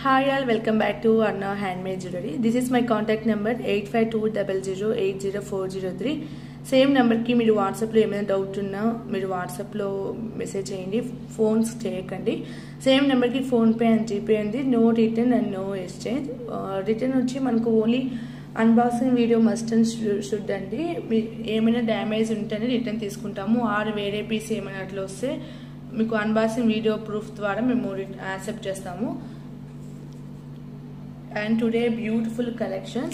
Hi all, welcome back to Anna Handmade Jewelry. This is my contact number 8520080403. Same నెంబర్కి మీరు వాట్సాప్లో ఏమైనా doubt ఉన్నా మీరు వాట్సాప్లో మెసేజ్ చేయండి, ఫోన్స్ చేయకండి. సేమ్ నెంబర్కి ఫోన్పే అండ్ జీపే ఉంది. No return and no exchange. Return వచ్చి మనకు only unboxing video must and should అండి. ఏమైనా డ్యామేజ్ ఉంటేనే రిటర్న్ తీసుకుంటాము. ఆర్ వేరే పీస్ ఏమైనా అట్లా వస్తే మీకు అన్బాక్సింగ్ వీడియో ప్రూఫ్ ద్వారా మేము యాక్సెప్ట్ చేస్తాము. And today beautiful collection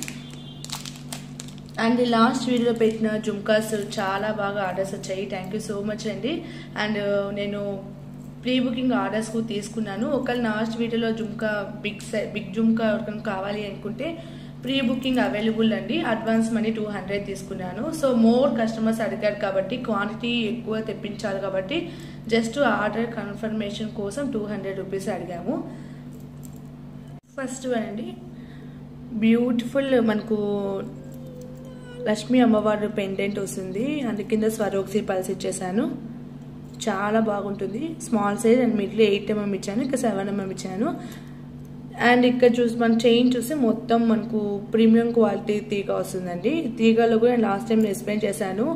and the last video petna jumkas chaala baga orders vachayi. Thank you so much andi. And nenu pre booking orders ku teeskunnanu. Okal last video lo jumka big jumka orkan kavali anukunte pre booking available andi. Advance money 200 teeskunnanu. So more customers adigaru kabatti quantity ekkuva teppinchali kabatti just order confirmation kosam 200 rupees adigamu. First అండి beautiful మనకు లక్ష్మీ అమ్మవారి pendant వస్తుంది. And కింద స్వరోక్సీ pulse ఇచ్చేసాను. చాలా బాగుంటుంది. Small size and middle 8mm ఇచ్చాను, ఇంకా 7mm ఇచ్చాను. అండ్ ఇక్కడ మన చైన్ చూస్తే మొత్తం మనకు ప్రీమియం క్వాలిటీ తీగ వస్తుందండి. తీగలో కూడా లాస్ట్ టైం ఎక్స్ప్లెయిన్ చేశాను.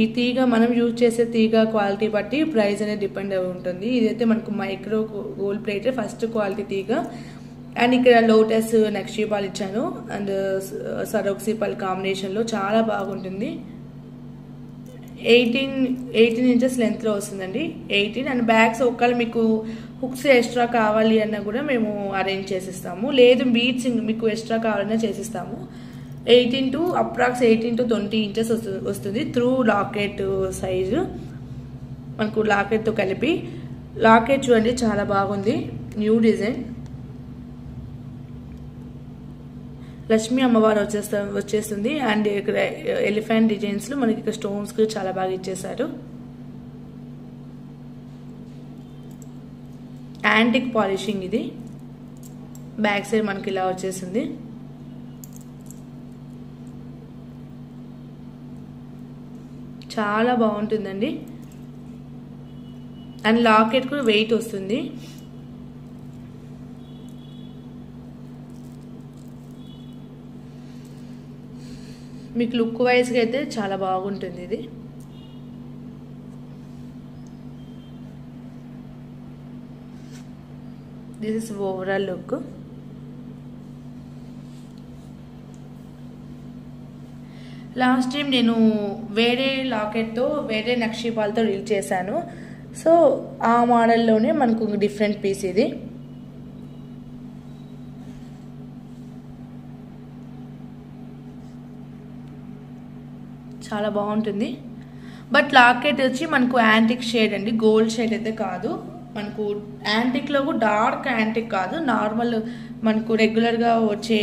ఈ తీగ మనం యూజ్ చేసే తీగ క్వాలిటీ బట్టి ప్రైస్ అనేది డిపెండ్ అయి ఉంటుంది. ఇదైతే మనకు micro gold plated first quality తీగ. అండ్ ఇక్కడ లోటస్ నక్షీపాల్ ఇచ్చాను అండ్ సరోక్సీపాల్ కాంబినేషన్లో చాలా బాగుంటుంది. 18 ఇంచెస్ లెంత్లో వస్తుందండి. 18 అండ్ బ్యాగ్స్ ఒకవేళ మీకు హుక్స్ ఎక్స్ట్రా కావాలి అన్నా కూడా మేము అరేంజ్ చేసిస్తాము. లేదు బీడ్స్ మీకు ఎక్స్ట్రా కావాలన్నా చేసిస్తాము. 18 to 20 ఇంచెస్ వస్తుంది త్రూ లాకెట్ సైజు. మనకు లాకెట్తో కలిపి లాకెట్ చూడండి చాలా బాగుంది. న్యూ డిజైన్ లక్ష్మీ అమ్మవారు వచ్చేస్తుంది. అండ్ ఇక్కడ ఎలిఫెంట్ డిజైన్స్ లో మనకి ఇక్కడ స్టోన్స్ చాలా బాగా ఇచ్చేసారు. యాంటిక్ పాలిషింగ్ ఇది. బ్యాక్ సైడ్ మనకి ఇలా వచ్చేసింది. చాలా బాగుంటుందండి. అండ్ లాకెట్ కూడా వెయిట్ వస్తుంది. మీకు లుక్ వైజ్గా అయితే చాలా బాగుంటుంది ఇది. This is overall look. Last time నేను వేరే లాకెట్తో వేరే నక్షీపాలతో రీల్ చేశాను. సో ఆ మోడల్లోనే మనకు డిఫరెంట్ పీస్ ఇది. చాలా బాగుంటుంది. బట్ లాకెట్ వచ్చి మనకు యాంటిక్ షేడ్ అండి, గోల్డ్ షేడ్ అయితే కాదు. మనకు యాంటిక్లో కూడా డార్క్ యాంటిక్ కాదు, నార్మల్ మనకు రెగ్యులర్గా వచ్చే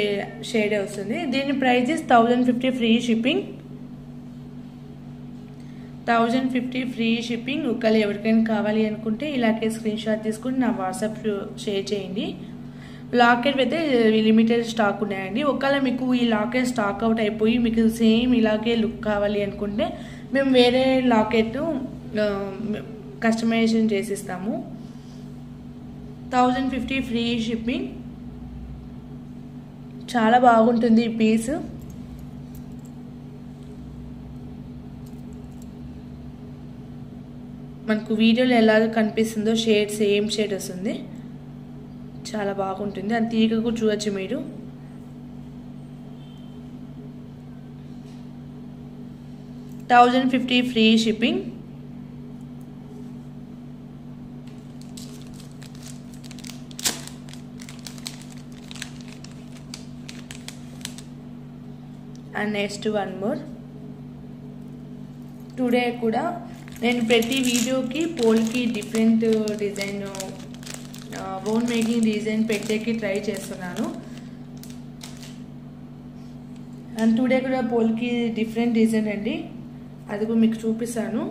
షేడే వస్తుంది. దీని price 1050 free shipping. 1050 free shipping. ఒకవేళ ఎవరికైనా కావాలి అనుకుంటే ఇలాగే స్క్రీన్ షాట్ తీసుకుని నా వాట్సాప్ షేర్ చేయండి. లాకెట్ అయితే లిమిటెడ్ స్టాక్ ఉన్నాయండి. ఒకవేళ మీకు ఈ లాకెట్ స్టాక్ అవుట్ అయిపోయి మీకు సేమ్ ఇలాగే లుక్ కావాలి అనుకుంటే మేము వేరే లాకెట్ కస్టమైజేషన్ చేసిస్తాము. 1050 free shipping. చాలా బాగుంటుంది ఈ పీస్. మనకు వీడియోలో ఎలా కనిపిస్తుందో షేడ్ సేమ్ షేడ్ వస్తుంది. చాలా బాగుంటుంది. అది తీగ కూడా చూడొచ్చు మీరు. $1050 free shipping. And next one more. Today కూడా నేను ప్రతి వీడియోకి polki different design bone making design పెట్టేకి ట్రై చేస్తున్నాను. అండ్ టుడే కూడా పోల్కి డిఫరెంట్ డిజైన్ అండి, అది కూడా మీకు చూపిస్తాను.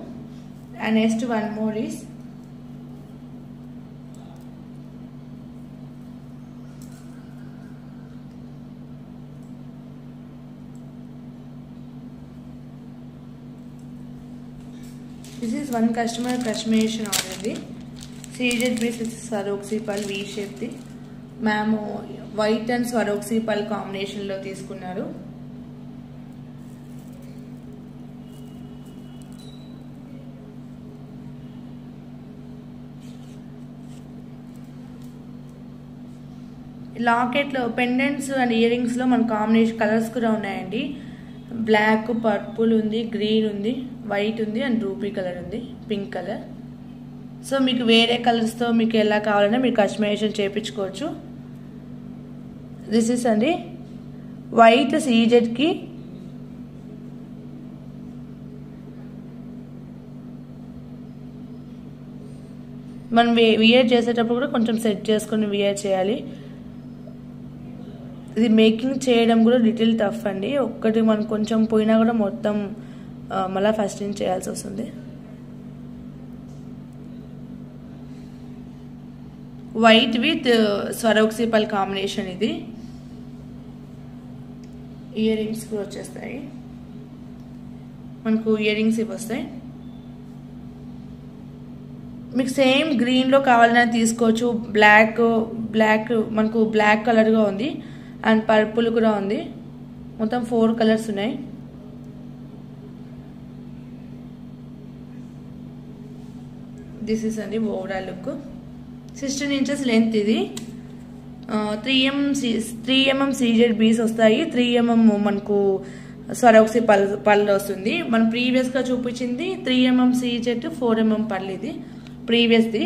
And next one more is this is one customer customisation order. CZ base Swarovski pearl V షేప్ది ma'am white and Swarovski pearl కాంబినేషన్లో తీసుకున్నారు. లాకెట్లో పెండెంట్స్ అండ్ ఇయర్ రింగ్స్లో మన కాంబినేషన్ కలర్స్ కూడా ఉన్నాయండి. బ్లాక్, పర్పుల్ ఉంది, గ్రీన్ ఉంది, వైట్ ఉంది అండ్ రూపీ కలర్ ఉంది, పింక్ కలర్. సో మీకు వేరే కలర్స్తో మీకు ఎలా కావాలన్నా మీరు కస్టమైజేషన్ చేయించుకోవచ్చు. దిస్ ఇస్ అండి వైట్ సీజెడ్కి మనం వియర్ చేసేటప్పుడు కూడా కొంచెం సెట్ చేసుకొని వియర్ చేయాలి. ఇది మేకింగ్ చేయడం కూడా లిటిల్ టఫ్ అండి. ఒక్కటి మనం కొంచెం పోయినా కూడా మొత్తం మళ్ళీ ఫస్ట్ నుంచి చేయాల్సి వస్తుంది. వైట్ విత్ స్వరోక్సీ పల్ కాంబినేషన్ ఇది. ఇయర్ రింగ్స్ కూడా వచ్చేస్తాయి మనకు. ఇయర్ రింగ్స్ ఇవి వస్తాయి. మీకు సేమ్ గ్రీన్లో కావాలన్నా తీసుకోవచ్చు. బ్లాక్ మనకు బ్లాక్ కలర్గా ఉంది అండ్ పర్పుల్ కూడా ఉంది. మొత్తం 4 కలర్స్ ఉన్నాయి. దిస్ ఇస్ అండి ఓవరాల్ లుక్. 16 ఇంచెస్ లెంత్ ఇది. 3 mm సీజెడ్ బీస్ వస్తాయి. 3 mm మనకు స్వరోక్సీ పళ్ళు వస్తుంది. మనం ప్రీవియస్గా చూపించింది 3 mm సీజెడ్ 4 mm పళ్ళు. ఇది ప్రీవియస్ది.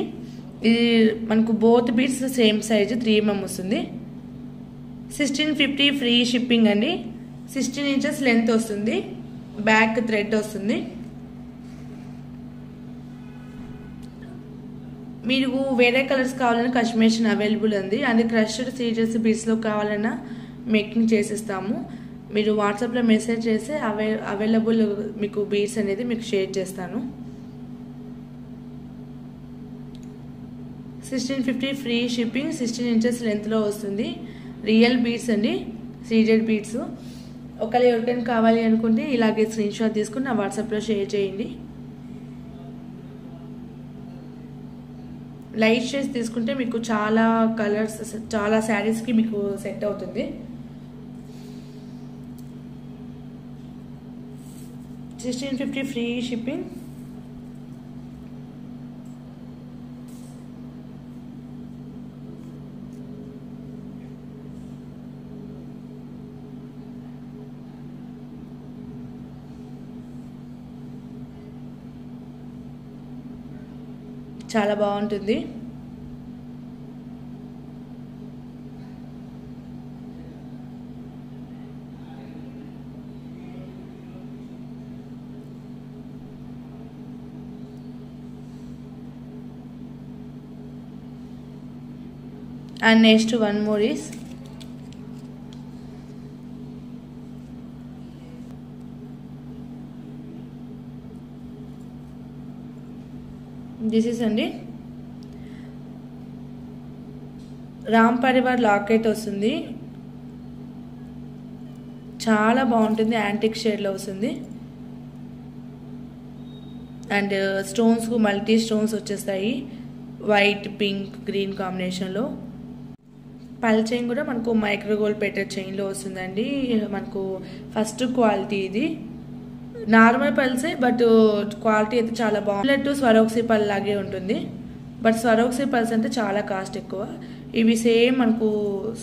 ఇది మనకు both beads same size 3 mm వస్తుంది. 1650 ఫ్రీ షిప్పింగ్ అండి. 16 ఇంచెస్ లెంత్ వస్తుంది. బ్యాక్ థ్రెడ్ వస్తుంది. మీరు వేరే కలర్స్ కావాలన్నా కస్టమైజేషన్ అవైలబుల్ ఉంది. అది క్రష్డ్ సీజెస్ బీట్స్లో కావాలన్నా మేకింగ్ చేసిస్తాము. మీరు వాట్సాప్లో మెసేజ్ చేస్తే అవైలబుల్ మీకు బీట్స్ అనేది మీకు షేర్ చేస్తాను. 1650 ఫ్రీ షిప్పింగ్. 16 ఇంచెస్ లెంత్లో వస్తుంది. రియల్ బీట్స్ అండి, సీజెడ్ బీట్స్. ఒకవేళ ఎవరికైనా కావాలి అనుకుంటే ఇలాగే స్క్రీన్ షాట్ తీసుకుని నా వాట్సాప్లో షేర్ చేయండి. లైట్ షేడ్స్ తీసుకుంటే మీకు చాలా కలర్స్, చాలా శారీస్కి మీకు సెట్ అవుతుంది. 1650 ఫ్రీ షిప్పింగ్. చాలా బాగుంటుంది. And next one more is this is అండి రామ్ పరివార్ లాకెట్ వస్తుంది. చాలా బాగుంటుంది. యాంటిక్ షేడ్లో వస్తుంది. అండ్ స్టోన్స్కు మల్టీ స్టోన్స్ వచ్చేస్తాయి. వైట్, పింక్, గ్రీన్ కాంబినేషన్లో. పల్ చైన్ కూడా మనకు మైక్రోగోల్డ్ పెట్టెడ్ చైన్లో వస్తుందండి. మనకు ఫస్ట్ క్వాలిటీ ఇది. నార్మల్ పల్సే బట్ క్వాలిటీ అయితే చాలా బాగుంది. స్వరోక్సీ పల్ లాగే ఉంటుంది. బట్ స్వరోక్సీ పల్స్ అంటే చాలా కాస్ట్ ఎక్కువ. ఇవి సేమ్ మనకు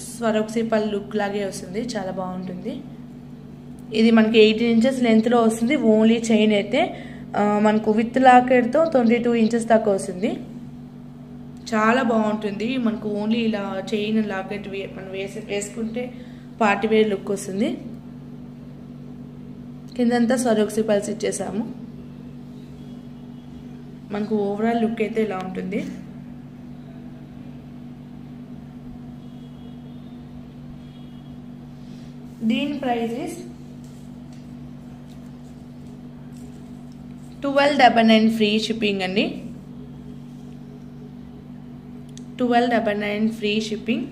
స్వరోక్సీ పల్ లుక్ లాగే వస్తుంది. చాలా బాగుంటుంది. ఇది మనకి 18 ఇంచెస్ లెంత్లో వస్తుంది. ఓన్లీ చైన్ అయితే మనకు విత్ లాకెట్తో 22 ఇంచెస్ దాకా వస్తుంది. చాలా బాగుంటుంది. మనకు ఓన్లీ ఇలా చైన్ లాకెట్ మనం వేసుకుంటే పార్టీ వేర్ లుక్ వస్తుంది. కిందంతా స్వరోక్సీ పల్స్ ఇచ్చేసాము. మనకు ఓవరాల్ లుక్ అయితే ఇలా ఉంటుంది. దీని ప్రైస్ ఇస్ 1299 ఫ్రీ షిప్పింగ్ అండి. 1299 ఫ్రీ షిప్పింగ్.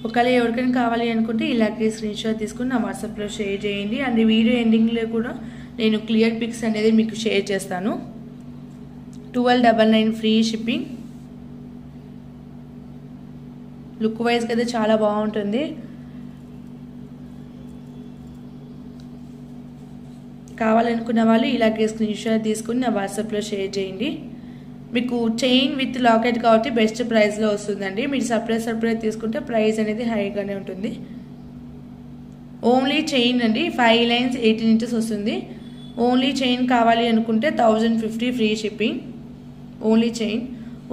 ఒకవేళ ఎవరికైనా కావాలి అనుకుంటే ఇలాగే స్క్రీన్ షాట్ తీసుకుని నా వాట్సాప్లో షేర్ చేయండి. అండ్ వీడియో ఎండింగ్లో కూడా నేను క్లియర్ పిక్స్ అనేది మీకు షేర్ చేస్తాను. 1299 ఫ్రీ షిప్పింగ్. లుక్ వైజ్ అయితే చాలా బాగుంటుంది. కావాలనుకున్న వాళ్ళు ఇలాగే స్క్రీన్ షాట్ తీసుకుని నా వాట్సాప్లో షేర్ చేయండి. మీకు చైన్ విత్ లాకెట్ కాబట్టి బెస్ట్ ప్రైస్లో వస్తుందండి. మీరు సపరేట్ తీసుకుంటే ప్రైస్ అనేది హైగానే ఉంటుంది. ఓన్లీ చైన్ అండి, 5 లైన్స్ 18 ఇంచెస్ వస్తుంది. ఓన్లీ చైన్ కావాలి అనుకుంటే 1050 free shipping. Only chain.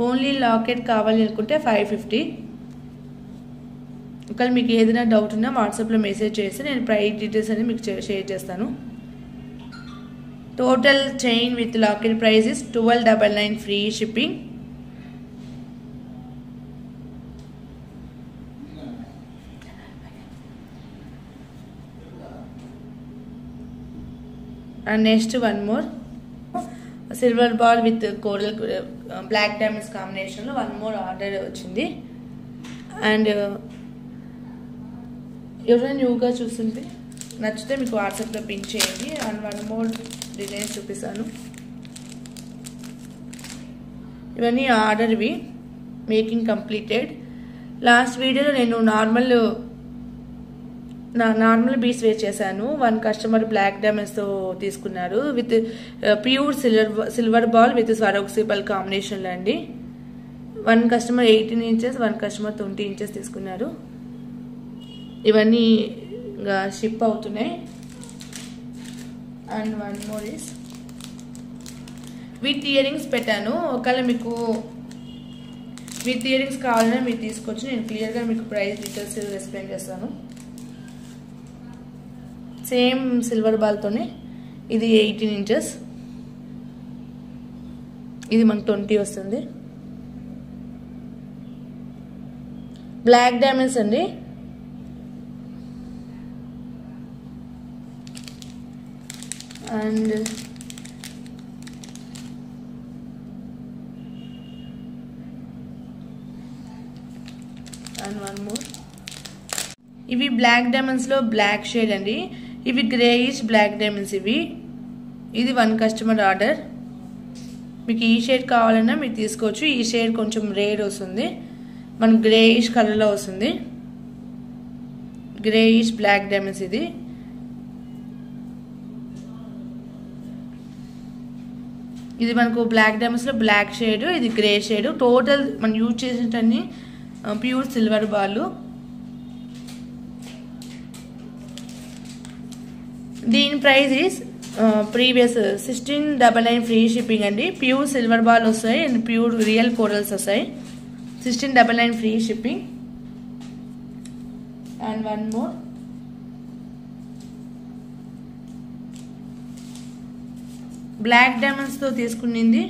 Only locket కావాలి అనుకుంటే 550. ఒకవేళ మీకు ఏదైనా డౌట్ ఉన్నా వాట్సాప్లో మెసేజ్ చేస్తే నేను ప్రైస్ డీటెయిల్స్ అనేది మీకు షేర్ చేస్తాను. Total chain with locket price is 1299 free shipping. And next one more silver ball with coral black diamonds కాంబినేషన్లో వన్ మోర్ ఆర్డర్ వచ్చింది. అండ్ ఎవరైనా న్యూగా చూస్తుంటే నచ్చితే మీకు వాట్సాప్లో పిన్ చేయండి. అండ్ వన్ మోర్ డిజైన్స్ చూపిస్తాను. ఇవన్నీ ఆర్డర్వి, మేకింగ్ కంప్లీటెడ్. లాస్ట్ వీడియోలో నేను నార్మల్ బీస్ వేర్ చేశాను. 1 కస్టమర్ బ్లాక్ డైమండ్స్తో తీసుకున్నారు with pure silver ball with Swarovski pearl కాంబినేషన్లో అండి. 1 కస్టమర్ 18 ఇంచెస్, 1 కస్టమర్ 20 ఇంచెస్ తీసుకున్నారు. ఇవన్నీ షిప్ అవుతున్నాయి. And one more is with ear rings పెట్టాను. ఒకవేళ మీకు విత్ ఇయర్ రింగ్స్ కావాలన్నా మీరు తీసుకోవచ్చు. నేను క్లియర్గా మీకు ప్రైస్ డీటెయిల్స్ ఎక్స్ప్లెయిన్ చేస్తాను. సేమ్ సిల్వర్ బాల్తోనే ఇది 18 ఇంచెస్, ఇది మనకు 20 వస్తుంది. బ్లాక్ డైమండ్స్ అండి. And one more. ఇవి బ్లాక్ డైమండ్స్లో బ్లాక్ షేడ్ అండి. ఇవి గ్రేయిష్ బ్లాక్ డైమండ్స్. ఇది 1 కస్టమర్ ఆర్డర్. మీకు ఈ షేడ్ కావాలన్నా మీరు తీసుకోవచ్చు. ఈ షేడ్ కొంచెం రేర్ వస్తుంది, మనకు గ్రేయిష్ కలర్లో వస్తుంది. Greyish black diamonds. ఇది మనకు బ్లాక్ డైమండ్స్లో బ్లాక్ షేడ్, ఇది గ్రే షేడ్. టోటల్ మనం యూజ్ చేసినన్ని ప్యూర్ సిల్వర్ బాల్. దీని price is previous 1699 free shipping అండి. ప్యూర్ సిల్వర్ బాల్ వస్తాయి అండ్ ప్యూర్ రియల్ కోరల్స్ వస్తాయి. 1699 free shipping. And one more black డైమండ్స్తో తీసుకునింది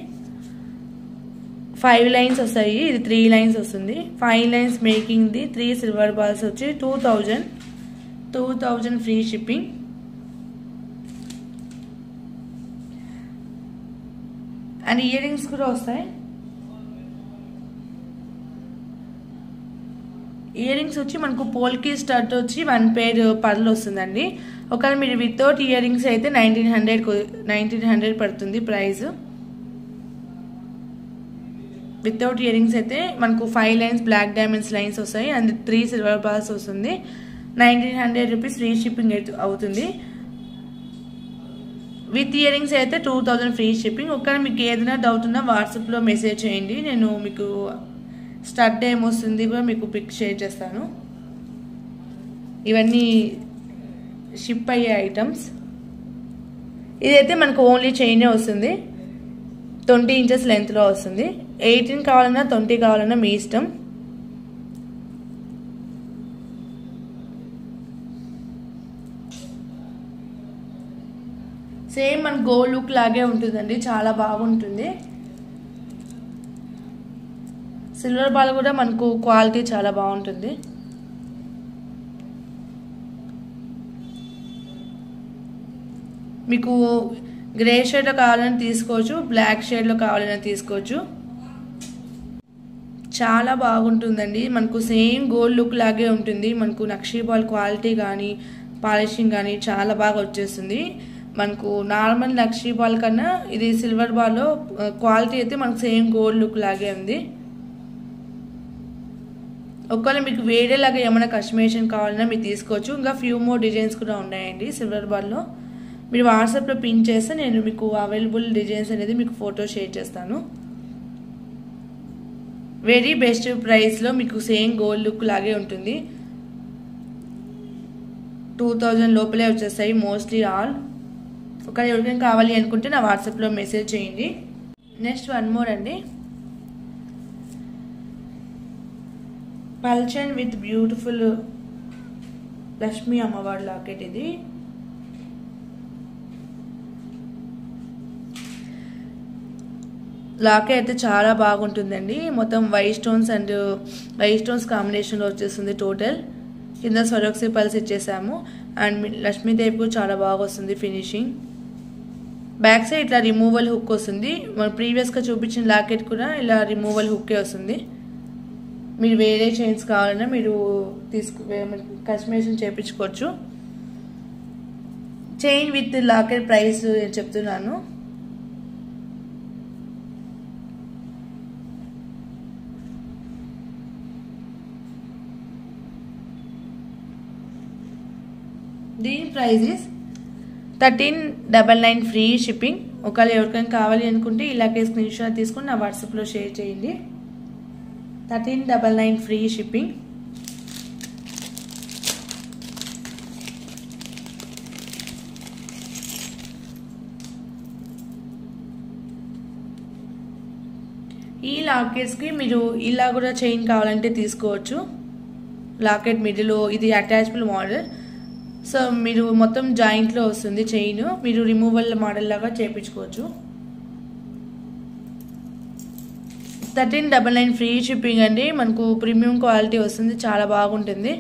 5 లైన్స్ వస్తాయి. ఇది 3 లైన్స్ వస్తుంది. 5 లైన్స్ మేకింగ్ది 3 సిల్వర్ బాల్స్ వచ్చి 2000 free shipping. And ear rings కూడా వస్తాయి. ఇయర్ రింగ్స్ వచ్చి మనకు పోల్కి స్టడ్ వచ్చి 1 పేర్ పర్ల్ వస్తుందండి. ఒకవేళ మీరు వితౌట్ ఇయర్ రింగ్స్ అయితే 1900 పడుతుంది ప్రైస్. వితౌట్ ఇయర్ రింగ్స్ అయితే మనకు 5 లైన్స్ బ్లాక్ డైమండ్స్ లైన్స్ వస్తాయి అండ్ 3 సిల్వర్ బాల్స్ వస్తుంది. 1900 రూపీస్ ఫ్రీ షిప్పింగ్ అవుతుంది. విత్ ఇయర్ రింగ్స్ అయితే 2000 ఫ్రీ షిప్పింగ్. ఒకవేళ మీకు ఏదైనా డౌట్ ఉన్నా వాట్సాప్లో మెసేజ్ చేయండి. నేను మీకు స్టడ్ ఏమొస్తుంది కూడా మీకు పిక్ షేర్ చేస్తాను. ఇవన్నీ షిప్ అయ్యే ఐటమ్స్. ఇదైతే మనకు ఓన్లీ చైనే వస్తుంది. 20 ఇంచెస్ లెంత్లో వస్తుంది. 18 కావాలన్నా 20 కావాలన్నా మీ ఇష్టం. సేమ్ మన గోల్డ్ లుక్ లాగే ఉంటుందండి, చాలా బాగుంటుంది. సిల్వర్ బాల్ కూడా మనకు క్వాలిటీ చాలా బాగుంటుంది. మీకు గ్రే షేడ్లో కావాలని తీసుకోవచ్చు, బ్లాక్ షేడ్లో కావాలని తీసుకోవచ్చు. చాలా బాగుంటుందండి. మనకు సేమ్ గోల్డ్ లుక్ లాగే ఉంటుంది. మనకు నక్షీ బాల్ క్వాలిటీ కానీ పాలిషింగ్ కానీ చాలా బాగా వచ్చేస్తుంది. మనకు నార్మల్ నక్షి బాల్ కన్నా ఇది సిల్వర్ బాల్లో క్వాలిటీ అయితే మనకు సేమ్ గోల్డ్ లుక్ లాగే ఉంది. ఒకవేళ మీకు వేరేలాగా ఏమైనా కస్టమైజేషన్ కావాలన్నా మీరు తీసుకోవచ్చు. ఇంకా ఫ్యూ మోర్ డిజైన్స్ కూడా ఉన్నాయండి సిల్వర్ బాల్లో. మీరు వాట్సాప్లో పిన్ చేస్తే నేను మీకు అవైలబుల్ డిజైన్స్ అనేది మీకు ఫోటో షేర్ చేస్తాను. వెరీ బెస్ట్ ప్రైస్లో మీకు సేమ్ గోల్డ్ లుక్ లాగే ఉంటుంది. 2000 లోపలే వచ్చేస్తాయి మోస్ట్లీ ఆల్. ఒకవేళ ఎవరికైనా కావాలి అనుకుంటే నా వాట్సాప్లో మెసేజ్ చేయండి. నెక్స్ట్ వన్ మోర్ అండి, పల్చన్ విత్ బ్యూటిఫుల్ లక్ష్మీ అమ్మవారి లాకెట్. ఇది లాకెట్ అయితే చాలా బాగుంటుందండి. మొత్తం వైట్ స్టోన్స్ కాంబినేషన్లో వచ్చేస్తుంది. టోటల్ కింద స్వరోక్సి పల్స్ ఇచ్చేసాము. అండ్ లక్ష్మీదేవి కూడా చాలా బాగా వస్తుంది ఫినిషింగ్. బ్యాక్ సైడ్ ఇట్లా రిమూవల్ హుక్ వస్తుంది. మన ప్రీవియస్గా చూపించిన లాకెట్ కూడా ఇలా రిమూవల్ హుక్కే వస్తుంది. మీరు వేరే చైన్స్ కావాలన్నా మీరు కస్టమైజేషన్ చేయించుకోవచ్చు. చైన్ విత్ లాకెట్ ప్రైస్ నేను చెప్తున్నాను. దీని ప్రైస్ ఇస్ 1399 ఫ్రీ షిప్పింగ్. ఒకవేళ ఎవరికైనా కావాలి అనుకుంటే ఇలాగే స్క్రీన్ షాట్ తీసుకుని నా వాట్సాప్లో షేర్ చేయండి. 1399 ఫ్రీ షిప్పింగ్. ఈ లాకెట్స్కి మీరు ఇలా కూడా చైన్ కావాలంటే తీసుకోవచ్చు. లాకెట్ మిడిల్ ఇది అటాచబుల్ మోడల్. సో మీరు మొత్తం జాయింట్లో వస్తుంది చైన్. మీరు రిమూవల్ మోడల్ లాగా చేయించుకోవచ్చు. 1399 ఫ్రీ షిప్పింగ్ అండి. మనకు ప్రీమియం క్వాలిటీ వస్తుంది, చాలా బాగుంటుంది.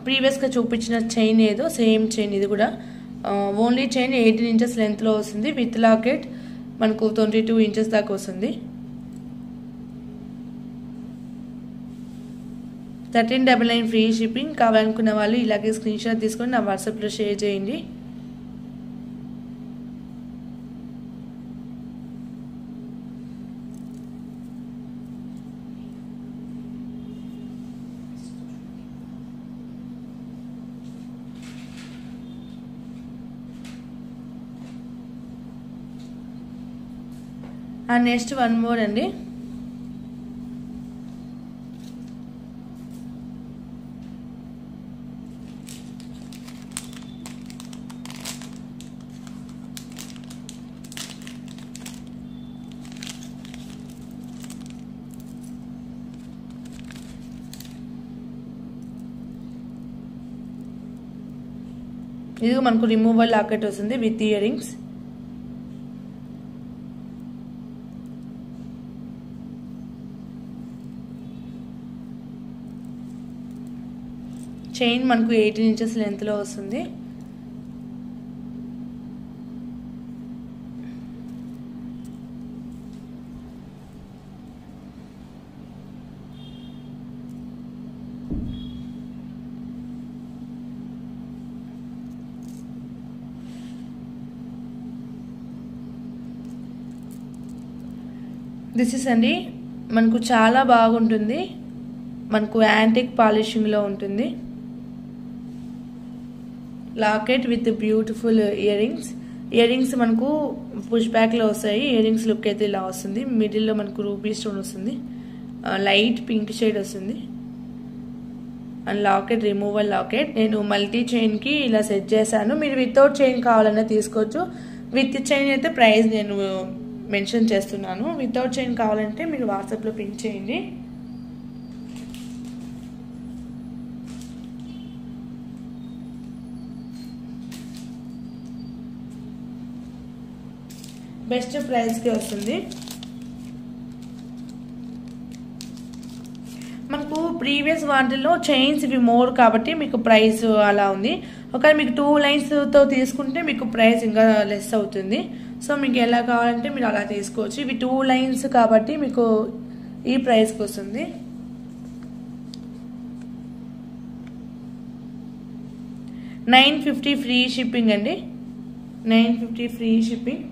ప్రీవియస్గా చూపించిన చైన్ ఏదో సేమ్ చైన్ ఇది కూడా. ఓన్లీ చైన్ 18 ఇంచెస్ లెంత్లో వస్తుంది. విత్ లాకెట్ మనకు 22 ఇంచెస్ దాకా వస్తుంది. 1399 ఫ్రీ షిప్పింగ్. కావాలనుకున్న వాళ్ళు ఇలాగే స్క్రీన్ షాట్ తీసుకొని నా వాట్సాప్లో షేర్ చేయండి. అండ్ నెక్స్ట్ వన్ మోర్ అండి, ఇది మనకు రిమూవల్ లాకెట్ వస్తుంది విత్ ఇయర్ రింగ్స్. చైన్ మనకు 18 ఇంచెస్ లెంత్లో వస్తుంది. దిస్ ఇస్ అండి, మనకు చాలా బాగుంటుంది. మనకు యాంటిక్ పాలిషింగ్లో ఉంటుంది. Locket with beautiful ear rings. Ear rings మనకు పుష్ బ్యాక్లో వస్తాయి. ఇయర్ రింగ్స్ లుక్ అయితే ఇలా వస్తుంది. మిడిల్లో మనకు రూబీ స్టోన్ వస్తుంది. లైట్ పింక్ షేడ్ వస్తుంది. And locket removal locket. నేను మల్టీ చైన్కి ఇలా సెట్ చేశాను. మీరు వితౌట్ చైన్ కావాలన్నా తీసుకోవచ్చు. విత్ చైన్ అయితే ప్రైస్ నేను మెన్షన్ చేస్తున్నాను. వితౌట్ చైన్ కావాలంటే మీరు వాట్సాప్లో పిన్ చేయండి. బెస్ట్ ప్రైస్కి వస్తుంది. మనకు ప్రీవియస్ వాటిల్లో చైన్స్ ఇవి మోర్ కాబట్టి మీకు ప్రైస్ అలా ఉంది. ఒకవేళ మీకు 2 లైన్స్తో తీసుకుంటే మీకు ప్రైస్ ఇంకా లెస్ అవుతుంది. సో మీకు ఎలా కావాలంటే మీరు అలా తీసుకోవచ్చు. ఇవి 2 లైన్స్ కాబట్టి మీకు ఈ ప్రైస్కి వస్తుంది. 950 ఫ్రీ షిప్పింగ్ అండి. 950 ఫ్రీ షిప్పింగ్.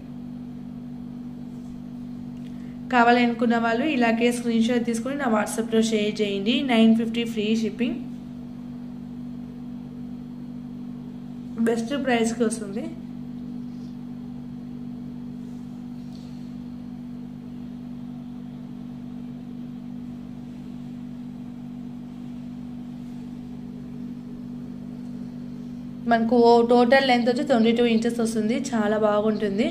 కావాలనుకున్న వాళ్ళు ఇలాగే స్క్రీన్ షాట్ తీసుకొని నా వాట్సాప్లో షేర్ చేయండి. 950 ఫ్రీ షిప్పింగ్. బెస్ట్ ప్రైస్కి వస్తుంది. మనకు టోటల్ లెంత్ వచ్చి 22 ఇంచెస్ వస్తుంది. చాలా బాగుంటుంది.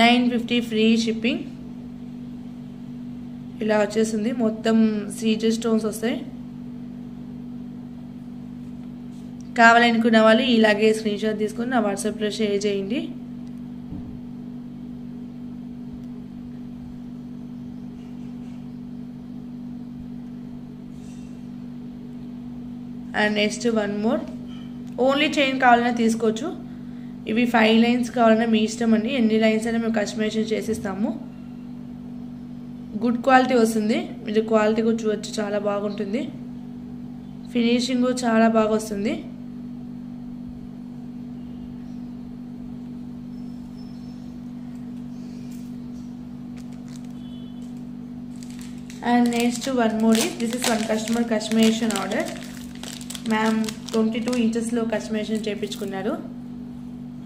950 ఫ్రీ షిప్పింగ్. ఇలా వచ్చేసింది. మొత్తం సీజర్ స్టోన్స్ వస్తాయి. కావాలనుకున్న వాళ్ళు ఇలాగే స్క్రీన్ షాట్ తీసుకొని నా వాట్సాప్లో షేర్ చేయండి. And next one more. Only chain కావాలన్నా తీసుకోవచ్చు. ఇవి 5 లైన్స్ కావాలన్నా మీ ఇష్టం అండి. ఎన్ని లైన్స్ అయినా మేము కస్టమైజేషన్ చేసిస్తాము. గుడ్ క్వాలిటీ వస్తుంది. మీరు క్వాలిటీ కూడా చూడవచ్చు. చాలా బాగుంటుంది. ఫినిషింగ్ చాలా బాగా వస్తుంది. And next one more is this is one customer customisation order. Ma'am 22 ఇంచెస్లో కస్టమైజేషన్ చేయించుకున్నారు.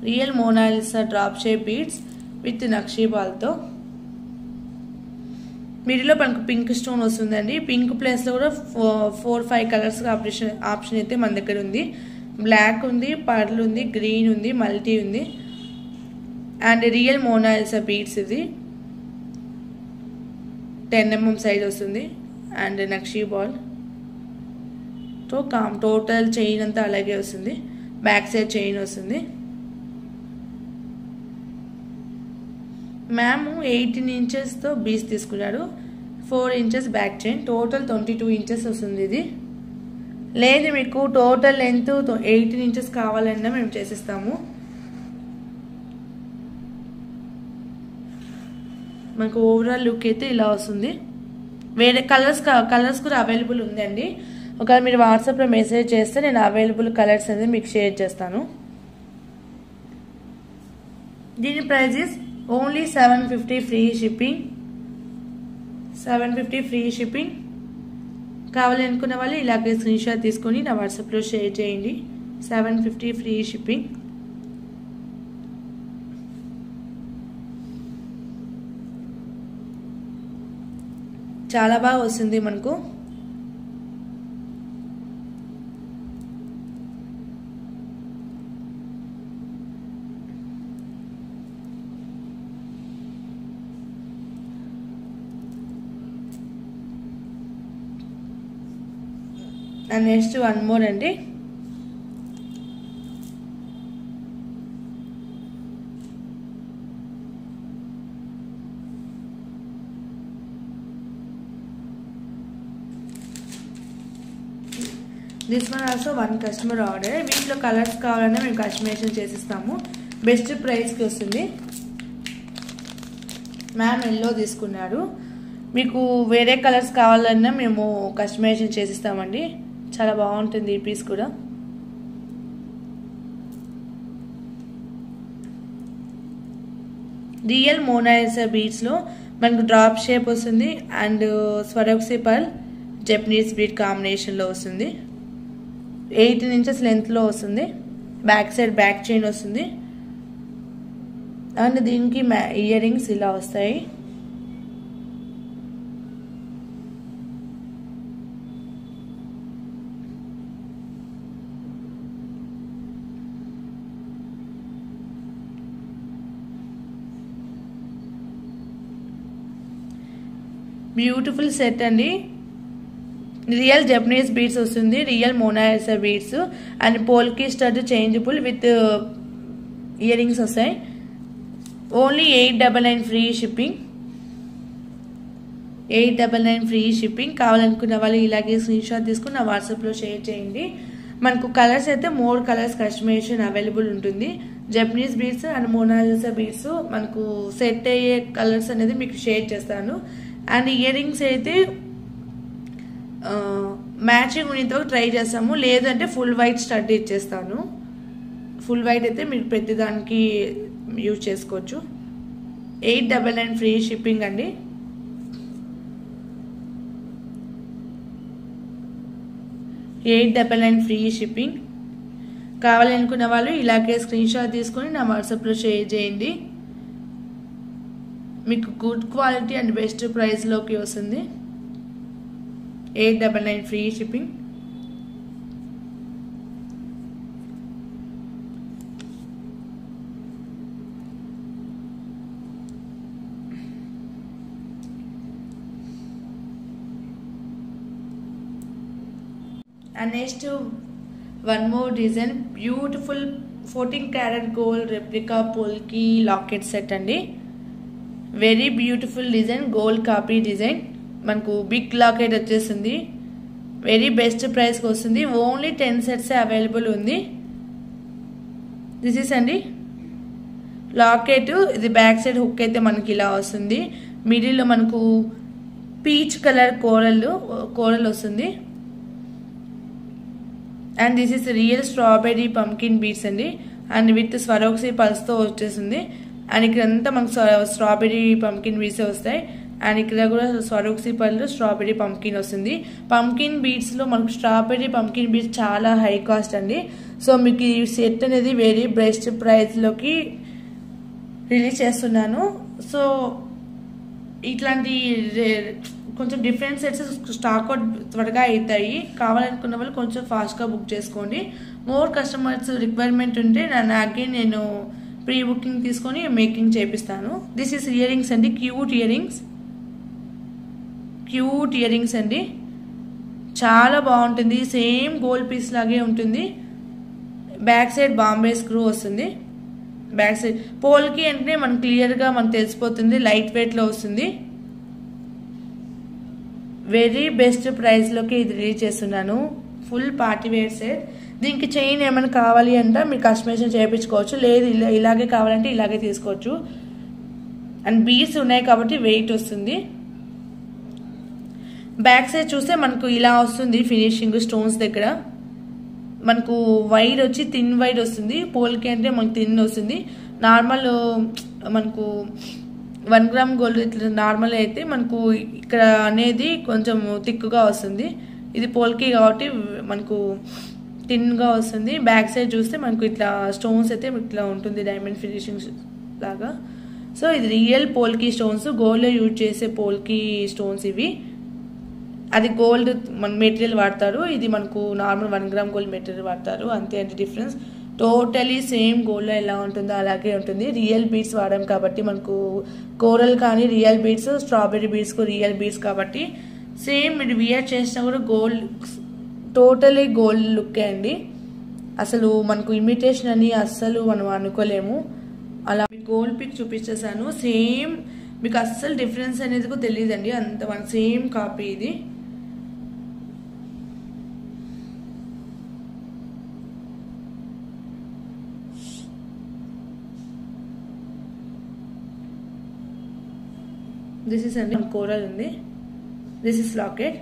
Real Mona Lisa drop shape beads with నక్షీ బాల్తో. మిడిల్లో మనకు పింక్ స్టోన్ వస్తుందండి. పింక్ ప్లేస్లో కూడా 4-5 కలర్స్ ఆప్షన్ అయితే మన దగ్గర ఉంది. బ్లాక్ ఉంది, పర్ల్ ఉంది, గ్రీన్ ఉంది, మల్టీ ఉంది. And real Mona Lisa beads. ఇది 10 mm సైజ్ వస్తుంది. అండ్ నక్షీ బాల్ తో టోటల్ చైన్ అంతా అలాగే వస్తుంది. బ్యాక్ సైడ్ చైన్ వస్తుంది. మ్యామ్ 18 ఇంచెస్తో బీస్ తీసుకున్నాడు. 4 inches back chain. Total 22 inches వస్తుంది. ఇది లేదు మీకు టోటల్ లెంత్ 18 ఇంచెస్ కావాలన్నా మేము చేసిస్తాము. మనకు ఓవరాల్ లుక్ అయితే ఇలా వస్తుంది. వేరే కలర్స్ కూడా అవైలబుల్ ఉందండి. ఒకవేళ మీరు వాట్సాప్లో మెసేజ్ చేస్తే నేను అవైలబుల్ కలర్స్ అనేది మీకు షేర్ చేస్తాను. దీని price is only 750 free shipping. 750 free shipping. కావాలనుకున్న వాళ్ళు ఇలాగే స్క్రీన్ షాట్ తీసుకొని నా వాట్సాప్లో షేర్ చేయండి. 750 ఫ్రీ షిప్పింగ్. చాలా బాగా వస్తుంది మనకు. అండ్ నెక్స్ట్ వన్ మోర్ అండి. This one also one customer order. వీటిలో కలర్స్ కావాలన్నా మేము కస్టమైజేషన్ చేసిస్తాము. బెస్ట్ ప్రైస్కి వస్తుంది. మ్యామ్ ఎల్లో తీసుకున్నారు. మీకు వేరే కలర్స్ కావాలన్నా మేము కస్టమైజేషన్ చేసిస్తామండి. చాలా బాగుంటుంది ఈ పీస్ కూడా. రియల్ మోనాలిసా బీడ్స్లో మనకు డ్రాప్ షేప్ వస్తుంది. And Swarovski pearl Japanese bead కాంబినేషన్లో వస్తుంది. 18 ఇంచెస్ లెంత్లో వస్తుంది. బ్యాక్ సైడ్ బ్యాక్ చైన్ వస్తుంది. అండ్ దీనికి ఇయర్ రింగ్స్ ఇలా వస్తాయి. బ్యూటిఫుల్ సెట్ అండి. రియల్ జపనీస్ బీడ్స్ వస్తుంది. Real Mona Lisa beads and polki stud changeable with year rings వస్తాయి. Only 899 free shipping. 899 free shipping. కావాలనుకున్న వాళ్ళు ఇలాగే స్క్రీన్ షాట్ తీసుకుని నా వాట్సాప్లో షేర్ చేయండి. మనకు కలర్స్ అయితే 3 కలర్స్ కస్టమైజేషన్ అవైలబుల్ ఉంటుంది. Japanese beads and Monalisa beads మనకు సెట్ అయ్యే కలర్స్ అనేది మీకు షేర్ చేస్తాను. అండ్ ఇయర్ రింగ్స్ అయితే మ్యాచింగ్ ఉన్నతో ట్రై చేస్తాము, లేదంటే ఫుల్ వైట్ స్టడ్ ఇచ్చేస్తాను. ఫుల్ వైట్ అయితే మీరు ప్రతిదానికి యూజ్ చేసుకోవచ్చు. 899 ఫ్రీ షిప్పింగ్ అండి. $899 ఫ్రీ షిప్పింగ్. కావాలనుకున్న వాళ్ళు ఇలాగే స్క్రీన్ షాట్ తీసుకొని నా వాట్సాప్లో షేర్ చేయండి. మీకు గుడ్ క్వాలిటీ అండ్ బెస్ట్ ప్రైస్లోకి వస్తుంది. 899 free shipping. And next one more design, beautiful 14 karat gold replica polki locket set అండి. Very beautiful design, gold copy design. మనకు బిగ్ లాకెట్ వచ్చేసింది. వెరీ బెస్ట్ ప్రైస్కి వస్తుంది. ఓన్లీ 10 సెట్స్ అవైలబుల్ ఉంది. This is అండి locket. ఇది back side hook అయితే మనకి ఇలా వస్తుంది. మిడిల్లో మనకు పీచ్ కలర్ కోరల్ వస్తుంది. And this is real strawberry pumpkin beats అండి. అండ్ విత్ స్వరోక్సీ పల్స్తో వచ్చేసింది. అండ్ ఇక్కడంతా మనకు స్ట్రాబెర్రీ పంకిన్ బీట్స్ వస్తాయి. అండ్ ఇక్కడ కూడా స్వరోక్సీ పళ్ళు స్ట్రాబెర్రీ పంకిన్ వస్తుంది. పంకిన్ బీట్స్లో మనకు స్ట్రాబెర్రీ పంకిన్ బీట్స్ చాలా హై కాస్ట్ అండి. సో మీకు ఈ సెట్ అనేది వెరీ బెస్ట్ ప్రైస్లోకి రిలీజ్ చేస్తున్నాను. సో ఇట్లాంటి కొంచెం డిఫరెంట్ సెట్స్ స్టాక్ అవుట్ త్వరగా అవుతాయి. కావాలనుకున్న వాళ్ళు కొంచెం ఫాస్ట్గా బుక్ చేసుకోండి. మోర్ కస్టమర్స్ రిక్వైర్మెంట్ ఉంటే నేను ప్రీ బుకింగ్ తీసుకొని మేకింగ్ చేపిస్తాను. దిస్ ఈస్ ఇయర్ రింగ్స్ అండి. క్యూట్ ఇయర్ రింగ్స్ అండి. చాలా బాగుంటుంది. సేమ్ గోల్డ్ పీస్ లాగే ఉంటుంది. బ్యాక్ సైడ్ బాంబే స్క్రూ వస్తుంది. బ్యాక్ సైడ్ పోల్కి అంటే మనకు క్లియర్గా మనకు తెలిసిపోతుంది. లైట్ వెయిట్లో వస్తుంది. వెరీ బెస్ట్ ప్రైస్లోకి ఇది రిలీజ్ చేస్తున్నాను. Full party wear set. దీనికి చైన్ ఏమైనా కావాలి అంటే మీరు కస్టమైజేషన్ చేయించుకోవచ్చు, లేదు ఇలాగే కావాలంటే ఇలాగే తీసుకోవచ్చు. అండ్ బీడ్స్ ఉన్నాయి కాబట్టి వెయిట్ వస్తుంది. బ్యాక్ సైడ్ చూస్తే మనకు ఇలా వస్తుంది ఫినిషింగ్. స్టోన్స్ దగ్గర మనకు వైడ్ వచ్చి థిన్ వైడ్ వస్తుంది. పోల్కి అంటే మనకు థిన్ వస్తుంది. నార్మల్ మనకు 1 గ్రామ్ గోల్డ్ ఇట్లా నార్మల్ అయితే మనకు ఇక్కడ అనేది కొంచెం థిక్గా వస్తుంది. ఇది పోల్కి కాబట్టి మనకు థిన్గా వస్తుంది. బ్యాక్ సైడ్ చూస్తే మనకు ఇట్లా స్టోన్స్ అయితే ఇట్లా ఉంటుంది, డైమండ్ ఫినిషింగ్ లాగా. సో ఇది రియల్ పోల్కి స్టోన్స్, గోల్డ్లో యూజ్ చేసే పోల్కి స్టోన్స్ ఇవి. అది గోల్డ్ మన మెటీరియల్ వాడతారు, ఇది మనకు నార్మల్ 1 గ్రామ్ గోల్డ్ మెటీరియల్ వాడతారు. అంతే అంటే డిఫరెన్స్. టోటలీ సేమ్ గోల్డ్లో ఎలా ఉంటుందో అలాగే ఉంటుంది. రియల్ బీడ్స్ వాడాం కాబట్టి మనకు కోరల్ కానీ రియల్ బీడ్స్, స్ట్రాబెర్రీ బీడ్స్కు రియల్ బీడ్స్ కాబట్టి సేమ్ మీరు వియర్ చేసినా కూడా గోల్డ్, టోటలీ గోల్డ్ లుక్ అండి. అసలు మనకు ఇమిటేషన్ అని అస్సలు మనం అనుకోలేము. అలా గోల్డ్ పిక్ చూపించేసాను. సేమ్ మీకు అస్సలు డిఫరెన్స్ అనేది కూడా తెలియదండి. అంత మన సేమ్ కాపీ ఇది. దిస్ ఇస్ అండి కోరల్ ఉంది. This is locket.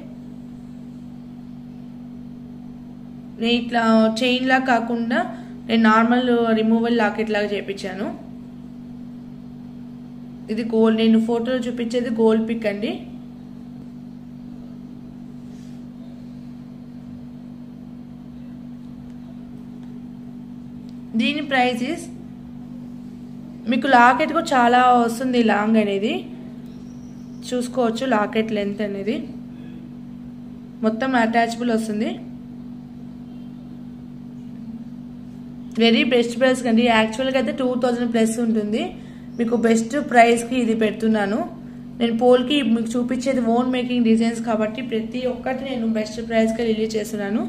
నేను ఇట్లా చైన్ లా కాకుండా నేను నార్మల్ రిమూవల్ లాకెట్ లాగా చేయించాను. ఇది గోల్డ్, నేను ఫోటోలో చూపించేది గోల్డ్ పిక్ అండి. దీని ప్రైస్ ఇస్ మీకు లాకెట్ కూడా చాలా వస్తుంది లాంగ్ అనేది చూసుకోవచ్చు. లాకెట్ లెంత్ అనేది మొత్తం అటాచబుల్ వస్తుంది. వెరీ బెస్ట్ ప్రైస్ కండి. యాక్చువల్గా అయితే 2000 ప్లస్ ఉంటుంది. మీకు బెస్ట్ ప్రైస్కి ఇది పెడుతున్నాను. నేను పోల్కి మీకు చూపించేది ఓన్ మేకింగ్ డిజైన్స్ కాబట్టి ప్రతి ఒక్కటి నేను బెస్ట్ ప్రైస్కి రిలీజ్ చేస్తున్నాను.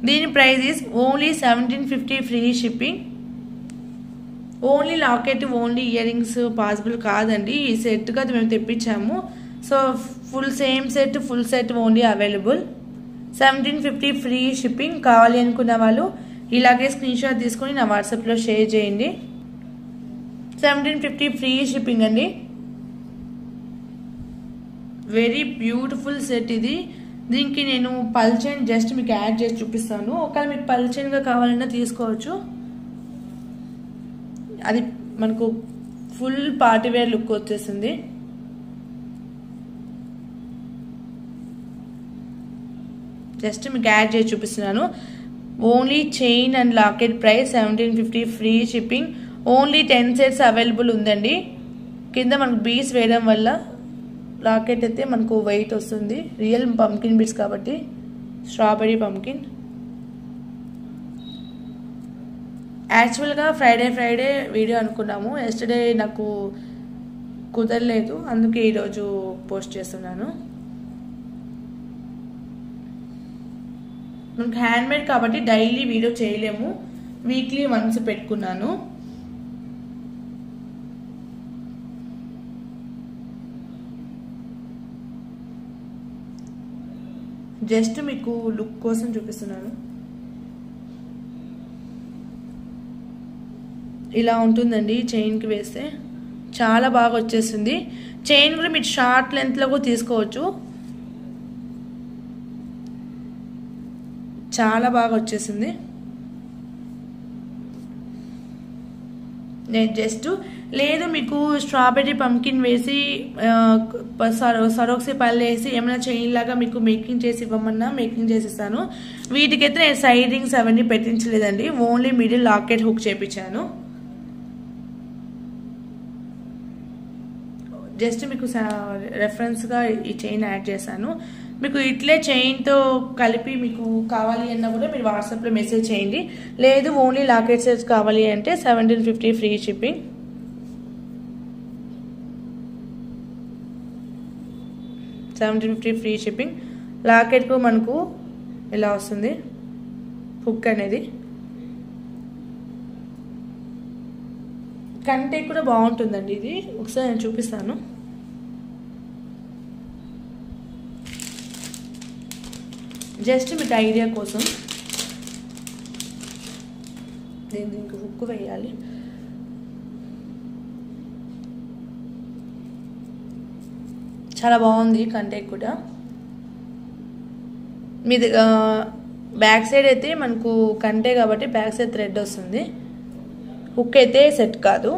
దీని price is only 1750 free shipping. Only locket, only ear rings possible కాదండి. ఈ సెట్గా అది మేము తెప్పించాము. So full same set, full set only available. 1750 free shipping. కావాలి అనుకున్న వాళ్ళు ఇలాగే స్క్రీన్ షాట్ తీసుకొని నా వాట్సాప్లో షేర్ చేయండి. 1750 ఫ్రీ షిప్పింగ్ అండి. వెరీ బ్యూటిఫుల్ సెట్ ఇది. దీనికి నేను పల్ చైన్ జస్ట్ మీకు యాడ్ చేసి చూపిస్తాను. ఒకవేళ మీకు పల్ చైన్గా కావాలన్నా తీసుకోవచ్చు. అది మనకు ఫుల్ పార్టీవేర్ లుక్ వచ్చేసింది. జస్ట్ మీకు యాడ్ చేసి చూపిస్తున్నాను. Only chain and locket price 1750, free shipping. Only 10 sets available ఉందండి. కింద మనకు బీడ్స్ వేయడం వల్ల లాకెట్ అయితే మనకు వెయిట్ వస్తుంది. రియల్ పంకిన్ బీడ్స్ కాబట్టి, స్ట్రాబెరీ పంకిన్. యాక్చువల్గా ఫ్రైడే వీడియో అనుకున్నాము. ఎస్టర్డే నాకు కుదరలేదు, అందుకే ఈరోజు పోస్ట్ చేస్తున్నాను. మనకు హ్యాండ్మేడ్ కాబట్టి డైలీ వీడియో చేయలేము, వీక్లీ వన్స్ పెట్టుకున్నాను. జస్ట్ మీకు లుక్ కోసం చూపిస్తున్నాను. ఇలా ఉంటుందండి చైన్కి వేస్తే, చాలా బాగా వచ్చేస్తుంది. చైన్ కూడా మీరు షార్ట్ లెంత్లో కూడా తీసుకోవచ్చు, చాలా బాగా వచ్చేసింది. నేను జస్ట్ లేదు మీకు స్ట్రాబెర్రీ పంకిన్ వేసి సరోక్సీ పళ్ళు వేసి ఏమైనా చైన్ లాగా మీకు మేకింగ్ చేసి ఇవ్వమన్నా మేకింగ్ చేసిస్తాను. వీటికైతే నేను సైడ్ రింగ్స్ అవన్నీ పెట్టించలేదండి, ఓన్లీ మిడిల్ లాకెట్ హుక్ చేపించాను. జస్ట్ మీకు రెఫరెన్స్గా ఈ చైన్ యాడ్ చేశాను. మీకు ఇట్లే చైన్తో కలిపి మీకు కావాలి అన్నా కూడా మీరు వాట్సాప్లో మెసేజ్ చేయండి. లేదు ఓన్లీ లాకెట్ సెట్స్ కావాలి అంటే 1750 ఫ్రీ షిప్పింగ్. Free shipping. లాకెట్కు మనకు ఇలా వస్తుంది హుక్ అనేది. కంటే కూడా బాగుంటుందండి ఇది, ఒకసారి నేను చూపిస్తాను. జస్ట్ మీకు ఐడియా కోసం దీనికి హుక్ వేయాలి. చాలా బాగుంది కంటే కూడా. మీది బ్యాక్ సైడ్ అయితే మనకు కంటే కాబట్టి బ్యాక్ సైడ్ థ్రెడ్ వస్తుంది, హుక్ అయితే సెట్ కాదు.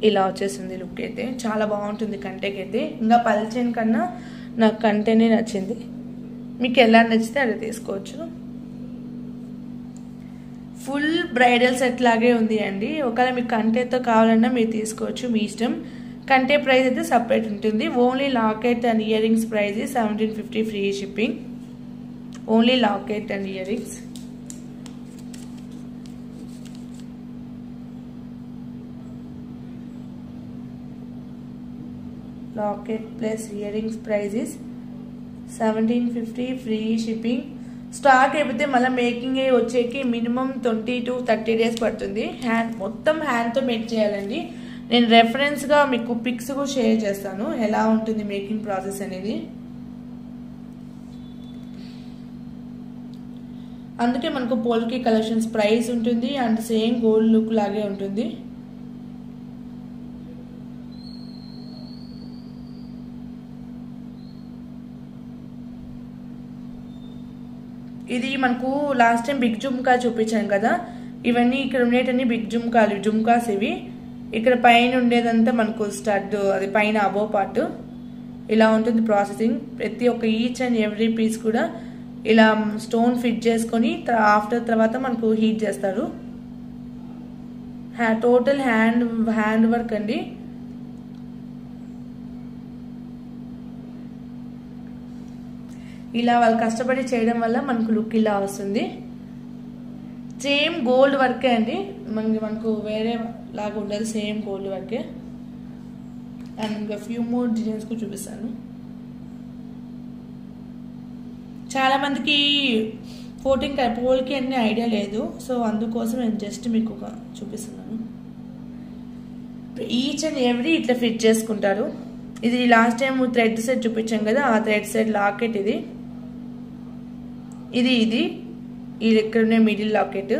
ఇలా వచ్చేసింది లుక్ అయితే, చాలా బాగుంటుంది కంటేకి అయితే. ఇంకా పల్ చైన్ కన్నా నాకు కంటేనే నచ్చింది. మీకు ఎలా నచ్చితే అది తీసుకోవచ్చు. ఫుల్ బ్రైడల్ సెట్ లాగే ఉంది అండి. ఒకవేళ మీకు కంటేతో కావాలన్నా మీరు తీసుకోవచ్చు, మీ ఇష్టం. కంటే ప్రైస్ అయితే సపరేట్ ఉంటుంది. Only locket and earrings price 1750 free shipping. Only locket and ear rings. Locket plus ear rings price 1750 free shipping. Stock అయిపోతే మళ్ళీ మేకింగ్ వచ్చేకి మినిమం 20 to 30 డేస్ పడుతుంది. మొత్తం హ్యాండ్తో మేక్ చేయాలండి. నేను రెఫరెన్స్గా మీకు పిక్స్ కూడా షేర్ చేస్తాను ఎలా ఉంటుంది మేకింగ్ ప్రాసెస్ అనేది. అందుకే మనకు పోల్కి కలెక్షన్స్ ప్రైస్ ఉంటుంది అండ్ సేమ్ గోల్డ్ లుక్ లాగే ఉంటుంది. ఇది మనకు లాస్ట్ టైం బిగ్ జుమ్కా చూపించాను కదా, ఇవన్నీ ఇక్కడ ఉండేటన్ని బిగ్ జుమ్కాస్ ఇవి. ఇక్కడ పైన ఉండేదంతా మనకు స్టడ్, అది పైన అబో పార్ట్. ఇలా ఉంటుంది ప్రాసెసింగ్. ప్రతి ఒక్క ఈచ్ అండ్ ఎవ్రీ పీస్ కూడా ఇలా స్టోన్ ఫిట్ చేసుకొని ఆఫ్టర్ తర్వాత మనకు హీట్ చేస్తారు. టోటల్ హ్యాండ్ వర్క్ అండి. ఇలా వాళ్ళు కష్టపడి చేయడం వల్ల మనకు లుక్ ఇలా వస్తుంది. సేమ్ గోల్డ్ వర్కే అండి, మనకు వేరే లాగా ఉండదు, సేమ్ గోల్డ్ వర్కే. అండ్ ఇంకా ఫ్యూ మోర్ డిజైన్స్ కూడా చూపిస్తాను. చాలా మందికి పోల్కి అన్ని ఐడియా లేదు, సో అందుకోసం నేను జస్ట్ మీకు చూపిస్తున్నాను. ఈచ్ అండ్ ఎవ్రీ ఇట్లా ఫిట్ చేసుకుంటారు. ఇది లాస్ట్ టైం థ్రెడ్ సెట్ చూపించాం కదా, ఆ థ్రెడ్ సెట్ లాకెట్ ఇది. ఇది ఇక్కడ ఉన్న మిడిల్ లాకెట్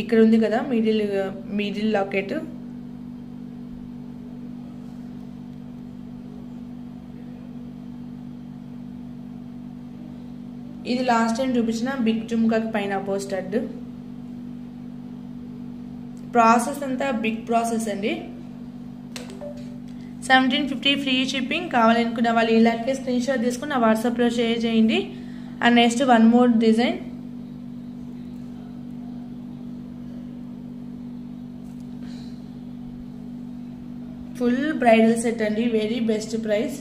ఇక్కడ ఉంది కదా, మిడిల్ లాకెట్. ఇది లాస్ట్ టైం చూపించిన బిగ్ జుమ్కాకి పైన అబో స్టడ్. ప్రాసెస్ అంతా బిగ్ ప్రాసెస్ అండి. 1750 ఫ్రీ షిప్పింగ్. కావాలనుకున్న వాళ్ళు ఇలాగే స్క్రీన్ షాట్ తీసుకుని నా వాట్సాప్లో షేర్ చేయండి. And next one more design. Full bridal set అండి, very best price.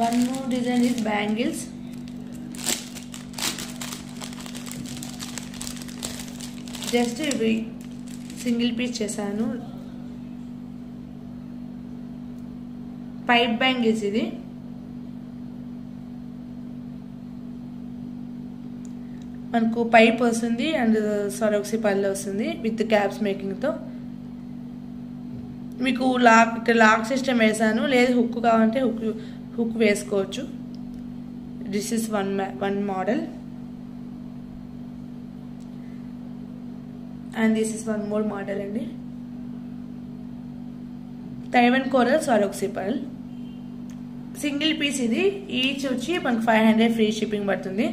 One more design is bangles. Just ఇవి సింగిల్ పీస్ చేశాను. పైప్ బ్యాంగిల్స్ ఇది. మనకు పైప్ వస్తుంది అండ్ సరోక్సీ పళ్ళు వస్తుంది విత్ క్యాప్స్ మేకింగ్తో. మీకు లాక్ సిస్టమ్ వేసాను, లేదు హుక్ కావాలంటే హుక్ వేసుకోవచ్చు. This is one model and this is one more model అండి. Taiwan coral Swarovski pearl single piece ఇది. ఈచ్ వచ్చి మనకు 500 ఫ్రీ షిప్పింగ్ పడుతుంది.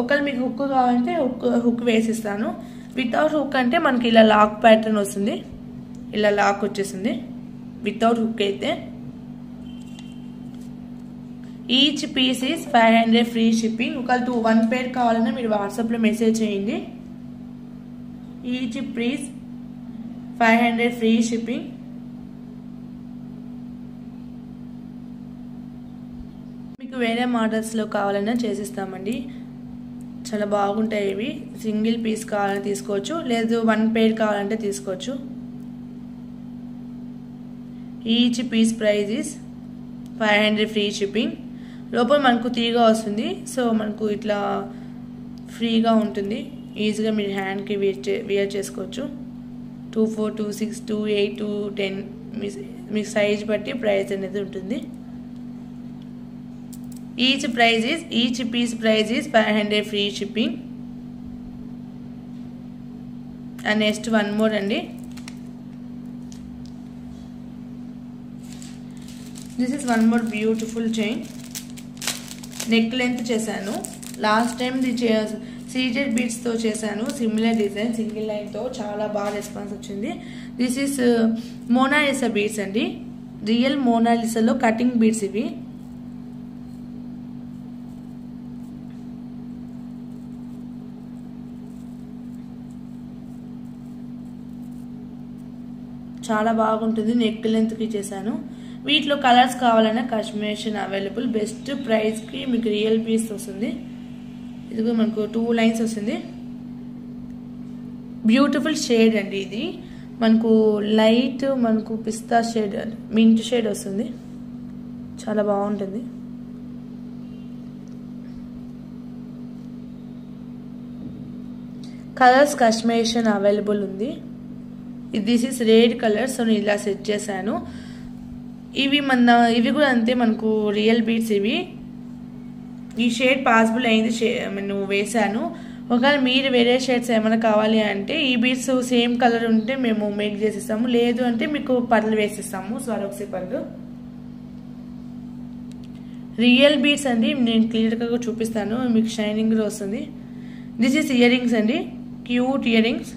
ఒకవేళ మీకు హుక్ కావాలంటే హుక్ వేసిస్తాను. వితౌట్ హుక్ అంటే మనకి ఇలా లాక్ ప్యాటర్న్ వస్తుంది, ఇలా లాక్ వచ్చేసింది. వితౌట్ హుక్ అయితే each piece is 500 free shipping. ఒకవేళ 1 పేర్ కావాలన్నా మీరు వాట్సాప్లో మెసేజ్ చేయండి. Each piece 500 free shipping. మీకు వేరే మోడల్స్లో కావాలన్నా చేసిస్తామండి. చాలా బాగుంటాయి ఇవి. సింగిల్ పీస్ కావాలంటే తీసుకోవచ్చు, లేదు 1 పేర్ కావాలంటే తీసుకోవచ్చు. Each piece price is 500 free shipping. లోపల మనకు తీగా వస్తుంది, సో మనకు ఇట్లా ఫ్రీగా ఉంటుంది. ఈజీగా మీరు హ్యాండ్కి వేర్ చేసుకోవచ్చు. 24, 26, 28, 210 మీ సైజ్ బట్టి ప్రైస్ అనేది ఉంటుంది. Each piece price is 500 free shipping. And next one more అండి. This is one more beautiful chain. Neck length చేశాను. లాస్ట్ టైం సీజెడ్ బీడ్స్తో చేశాను సిమిలర్ డిజైన్ సింగిల్ లైన్తో. చాలా బాగా రెస్పాన్స్ వచ్చింది. దిస్ ఈస్ మోనాలిసా బీడ్స్ అండి. రియల్ మోనాలిసాలో కటింగ్ బీడ్స్ ఇవి. చాలా బాగుంటుంది. నెక్ లెంత్కి చేశాను. వీటిలో కలర్స్ కావాలన్నా కస్టమైజేషన్ అవైలబుల్. బెస్ట్ ప్రైస్కి మీకు రియల్ పీస్ వస్తుంది. ఇది మనకు 2 లైన్స్ వస్తుంది. బ్యూటిఫుల్ షేడ్ అండి ఇది. మనకు లైట్ మనకు పిస్తా షేడ్, మింట్ షేడ్ వస్తుంది. చాలా బాగుంటుంది. కలర్స్ కస్టమైజేషన్ అవైలబుల్ ఉంది. This is red colour, so నేను ఇలా సెట్ చేశాను. ఇవి కూడా అంతే, మనకు రియల్ బీడ్స్ ఇవి. ఈ షేడ్ పాసిబుల్ అయింది, నేను వేసాను. ఒకవేళ మీరు వేరే షేడ్స్ ఏమైనా కావాలి అంటే ఈ బీడ్స్ సేమ్ కలర్ ఉంటే మేము మేక్ చేసిస్తాము, లేదు అంటే మీకు పర్లు వేసిస్తాము. స్వరోక్సీ పర్లు రియల్ బీడ్స్ అండి. నేను క్లియర్గా చూపిస్తాను, మీకు షైనింగ్ వస్తుంది. దిస్ ఈస్ ఇయర్ రింగ్స్ అండి, cute ear rings.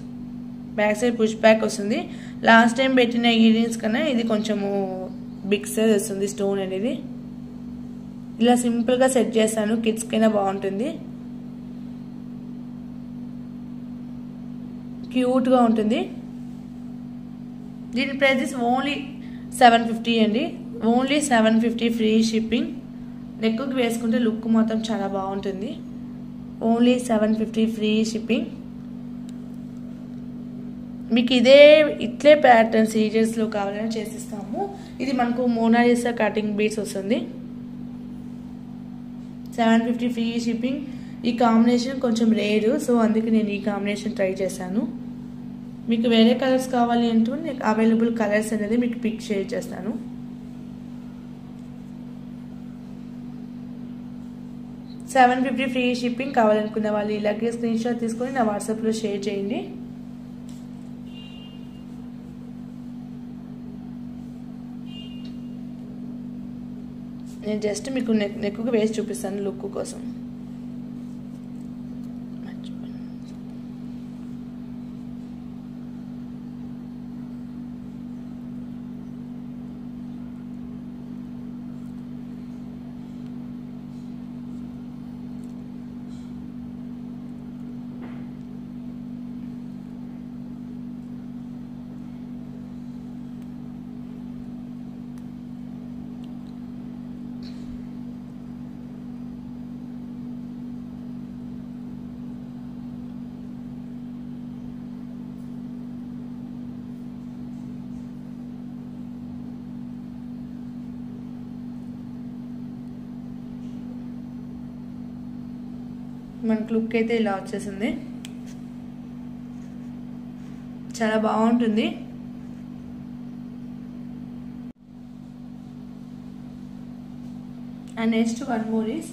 Back side push back వస్తుంది. లాస్ట్ టైం పెట్టిన ఇయర్ రింగ్స్ కన్నా ఇది కొంచెము బిగ్ సైజ్ వస్తుంది స్టోన్ అనేది. ఇలా సింపుల్గా సెట్ చేస్తాను, కిడ్స్కైనా బాగుంటుంది, క్యూట్గా ఉంటుంది. దీని ప్రైస్ ఓన్లీ 750 అండి. Only 750 free shipping. నెక్కి వేసుకుంటే లుక్ మాత్రం చాలా బాగుంటుంది. Only 750 free shipping. మీకు ఇట్లే ప్యాటర్న్ సీరియల్స్లో కావాలని చేసిస్తాము. ఇది మనకు మోనాలిసా కటింగ్ బీడ్స్ వస్తుంది. 750 ఫ్రీ షిప్పింగ్. ఈ కాంబినేషన్ కొంచెం రేరు, సో అందుకే నేను ఈ కాంబినేషన్ ట్రై చేశాను. మీకు వేరే కలర్స్ కావాలి అంటూ నేను అవైలబుల్ కలర్స్ అనేది మీకు పిక్ షేర్ చేస్తాను. $750 ఫ్రీ షిప్పింగ్. కావాలనుకున్న వాళ్ళు ఇలాగే స్క్రీన్ షాట్ తీసుకొని నా వాట్సాప్లో షేర్ చేయండి. నేను జస్ట్ మీకు నెక్కు వేసి చూపిస్తాను లుక్ కోసం. మనకు లుక్ అయితే ఇలా వచ్చేసింది, చాలా బాగుంటుంది. And next one more is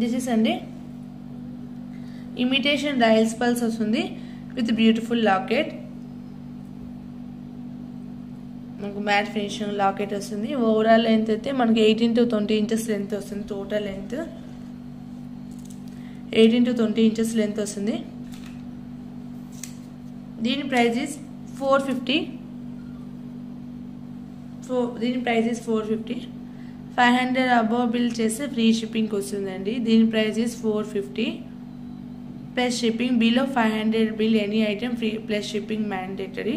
this is అండి ఇమిటేషన్ డయల్స్ పల్స్ వస్తుంది విత్ బ్యూటిఫుల్ లాకెట్. మనకు మ్యాట్ ఫినిషింగ్ లాకెట్ వస్తుంది. ఓవరాల్ లెంత్ అయితే మనకి 18 to 20 inches లెంత్ వస్తుంది. Total length 18 to 20 inches length వస్తుంది. దీని ప్రైస్ ఇస్ 450. దీని ప్రైస్ ఇస్ 450. 500 అబోవ్ బిల్ చేస్తే ఫ్రీ షిప్పింగ్ వస్తుందండి. దీని price is 450 plus shipping. Below 500 bill any item free plus shipping mandatory.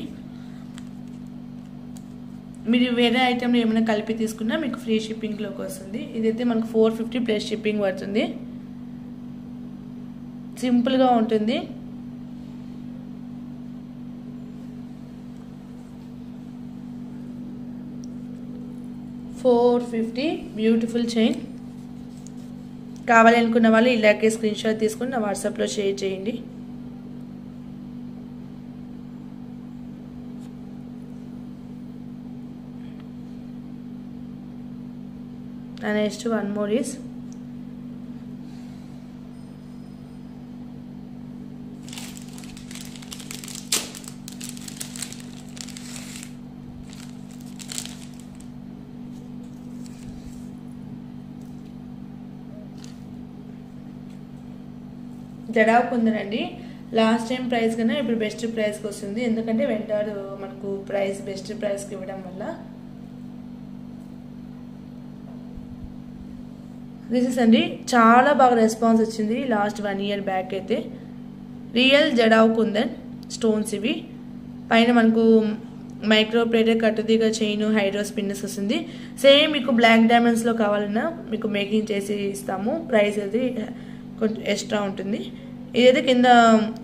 మీరు వేరే ఐటమ్ ఏమైనా కలిపి తీసుకున్నా మీకు ఫ్రీ షిప్పింగ్లోకి వస్తుంది. ఇదైతే మనకు 450 ప్లస్ షిప్పింగ్ పడుతుంది. సింపుల్గా ఉంటుంది. $450 బ్యూటిఫుల్ చైన్. కావాలి అనుకున్న వాళ్ళు ఇలాగే స్క్రీన్ షాట్ తీసుకుని నా వాట్సాప్లో షేర్ చేయండి. Next one more is jadau కుందనండి. లాస్ట్ టైం ప్రైస్ కన్నా ఇప్పుడు బెస్ట్ ప్రైస్కి వస్తుంది, ఎందుకంటే వెంటాడు మనకు ప్రైస్ బెస్ట్ ప్రైస్కి ఇవ్వడం వల్ల. దిస్ ఇస్ అండి, చాలా బాగా రెస్పాన్స్ వచ్చింది లాస్ట్ 1 year బ్యాక్ అయితే. రియల్ జడావ్ కుందన్ స్టోన్స్ ఇవి. పైన మనకు మైక్రో ప్లేటెడ్ కట్టుదీగ చైన్ హైడ్రో స్పిన్నర్స్ వస్తుంది. సేమ్ మీకు బ్లాక్ డైమండ్స్లో కావాలన్నా మీకు మేకింగ్ చేసి ఇస్తాము. ప్రైస్ అది కొంచెం ఎక్స్ట్రా ఉంటుంది. ఇదైతే కింద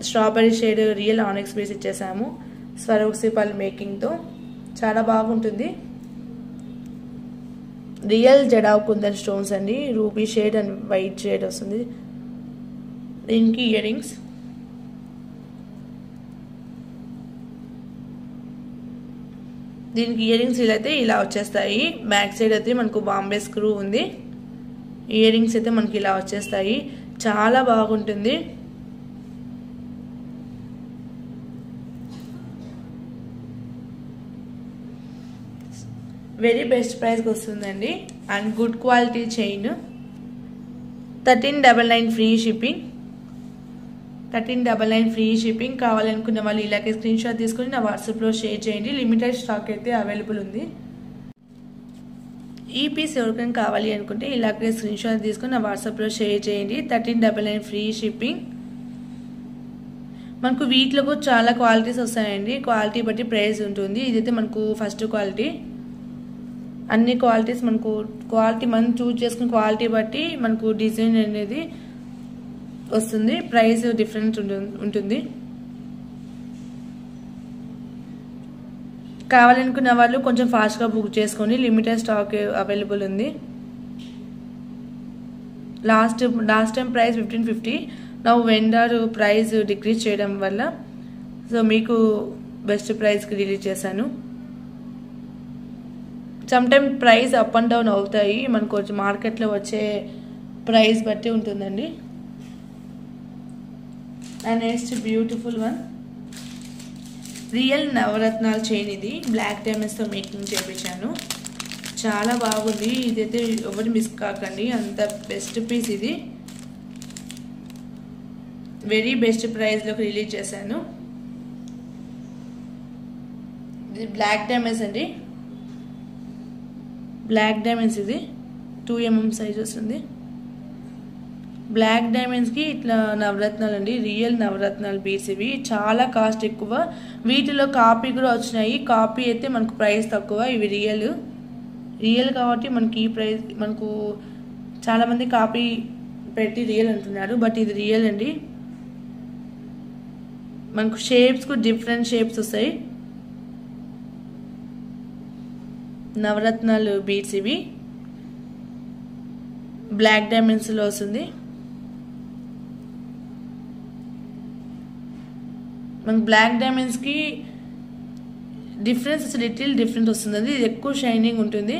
స్ట్రాబెరీ షేడ్ రియల్ ఆనెక్స్ బేస్ ఇచ్చేసాము స్వరోక్సిపల్ మేకింగ్తో. చాలా బాగుంటుంది. రియల్ జడావ్ కుందన్ స్టోన్స్ అండి. Ruby shade and white shade వస్తుంది. దీనికి ఇయర్ రింగ్స్. దీనికి ఇయర్ రింగ్స్ అయితే ఇలా వచ్చేస్తాయి. బ్యాక్ సైడ్ అయితే మనకు బాంబే స్క్రూ ఉంది. ఇయర్ రింగ్స్ అయితే మనకి ఇలా వచ్చేస్తాయి. చాలా బాగుంటుంది. వెరీ బెస్ట్ ప్రైస్కి వస్తుందండి. And good quality chain. 1399 free shipping. 1399 free shipping. కావాలనుకున్న వాళ్ళు ఇలాగే స్క్రీన్ షాట్ తీసుకుని నా వాట్సాప్లో షేర్ చేయండి. లిమిటెడ్ స్టాక్ అయితే అవైలబుల్ ఉంది. ఈ పీస్ ఎవరికైనా కావాలి అనుకుంటే ఇలాగే స్క్రీన్ షాట్ తీసుకుని నా వాట్సాప్లో షేర్ చేయండి. 1399 ఫ్రీ షిప్పింగ్. మనకు వీటిలో కూడా చాలా క్వాలిటీస్ వస్తాయండి. క్వాలిటీ బట్టి ప్రైస్ ఉంటుంది. ఇదైతే మనకు ఫస్ట్ క్వాలిటీ. అన్ని క్వాలిటీస్ మనకు క్వాలిటీ మనం చూజ్ చేసుకున్న క్వాలిటీ బట్టి మనకు డిజైన్ అనేది వస్తుంది. ప్రైస్ డిఫరెంట్ ఉంటుంది. కావాలనుకున్న వాళ్ళు కొంచెం ఫాస్ట్గా బుక్ చేసుకోండి. లిమిటెడ్ స్టాక్ అవైలబుల్ ఉంది. Last time price 1550. నా వెండర్ ప్రైస్ డిక్రీజ్ చేయడం వల్ల సో మీకు బెస్ట్ ప్రైస్కి రిలీజ్ చేశాను. Some time price up and down అవుతాయి, మనకు కొంచెం మార్కెట్లో వచ్చే ప్రైస్ బట్టి ఉంటుందండి. And next beautiful one, real నవరత్నాల చైన్. ఇది బ్లాక్ డైమండ్స్తో మేకింగ్ చేయించాను, చాలా బాగుంది. ఇదైతే ఎవరు మిస్ కాకండి, అంత బెస్ట్ పీస్. ఇది వెరీ బెస్ట్ ప్రైస్లోకి రిలీజ్ చేశాను. ఇది బ్లాక్ డైమండ్స్ అండి, బ్లాక్ డైమండ్స్. ఇది 2mm సైజ్ వస్తుంది. బ్లాక్ డైమండ్స్కి ఇట్లా నవరత్నాలు అండి, రియల్ నవరత్నాలు బీడ్స్. ఇవి చాలా కాస్ట్ ఎక్కువ, వీటిలో కాపీ కూడా వచ్చినాయి. కాపీ అయితే మనకు ప్రైస్ తక్కువ, ఇవి రియల్ కాబట్టి మనకి ఈ ప్రైస్. మనకు చాలామంది కాపీ పెట్టి రియల్ అంటున్నారు, బట్ ఇది రియల్ అండి. మనకు షేప్స్కు డిఫరెంట్ షేప్స్ వస్తాయి. నవరత్నాలు బీడ్స్ ఇవి బ్లాక్ డైమండ్స్లో వస్తుంది. మనకు బ్లాక్ డైమండ్స్కి డిఫరెన్స్ లిటిల్ డిఫరెంట్ వస్తుంది. అది ఎక్కువ షైనింగ్ ఉంటుంది.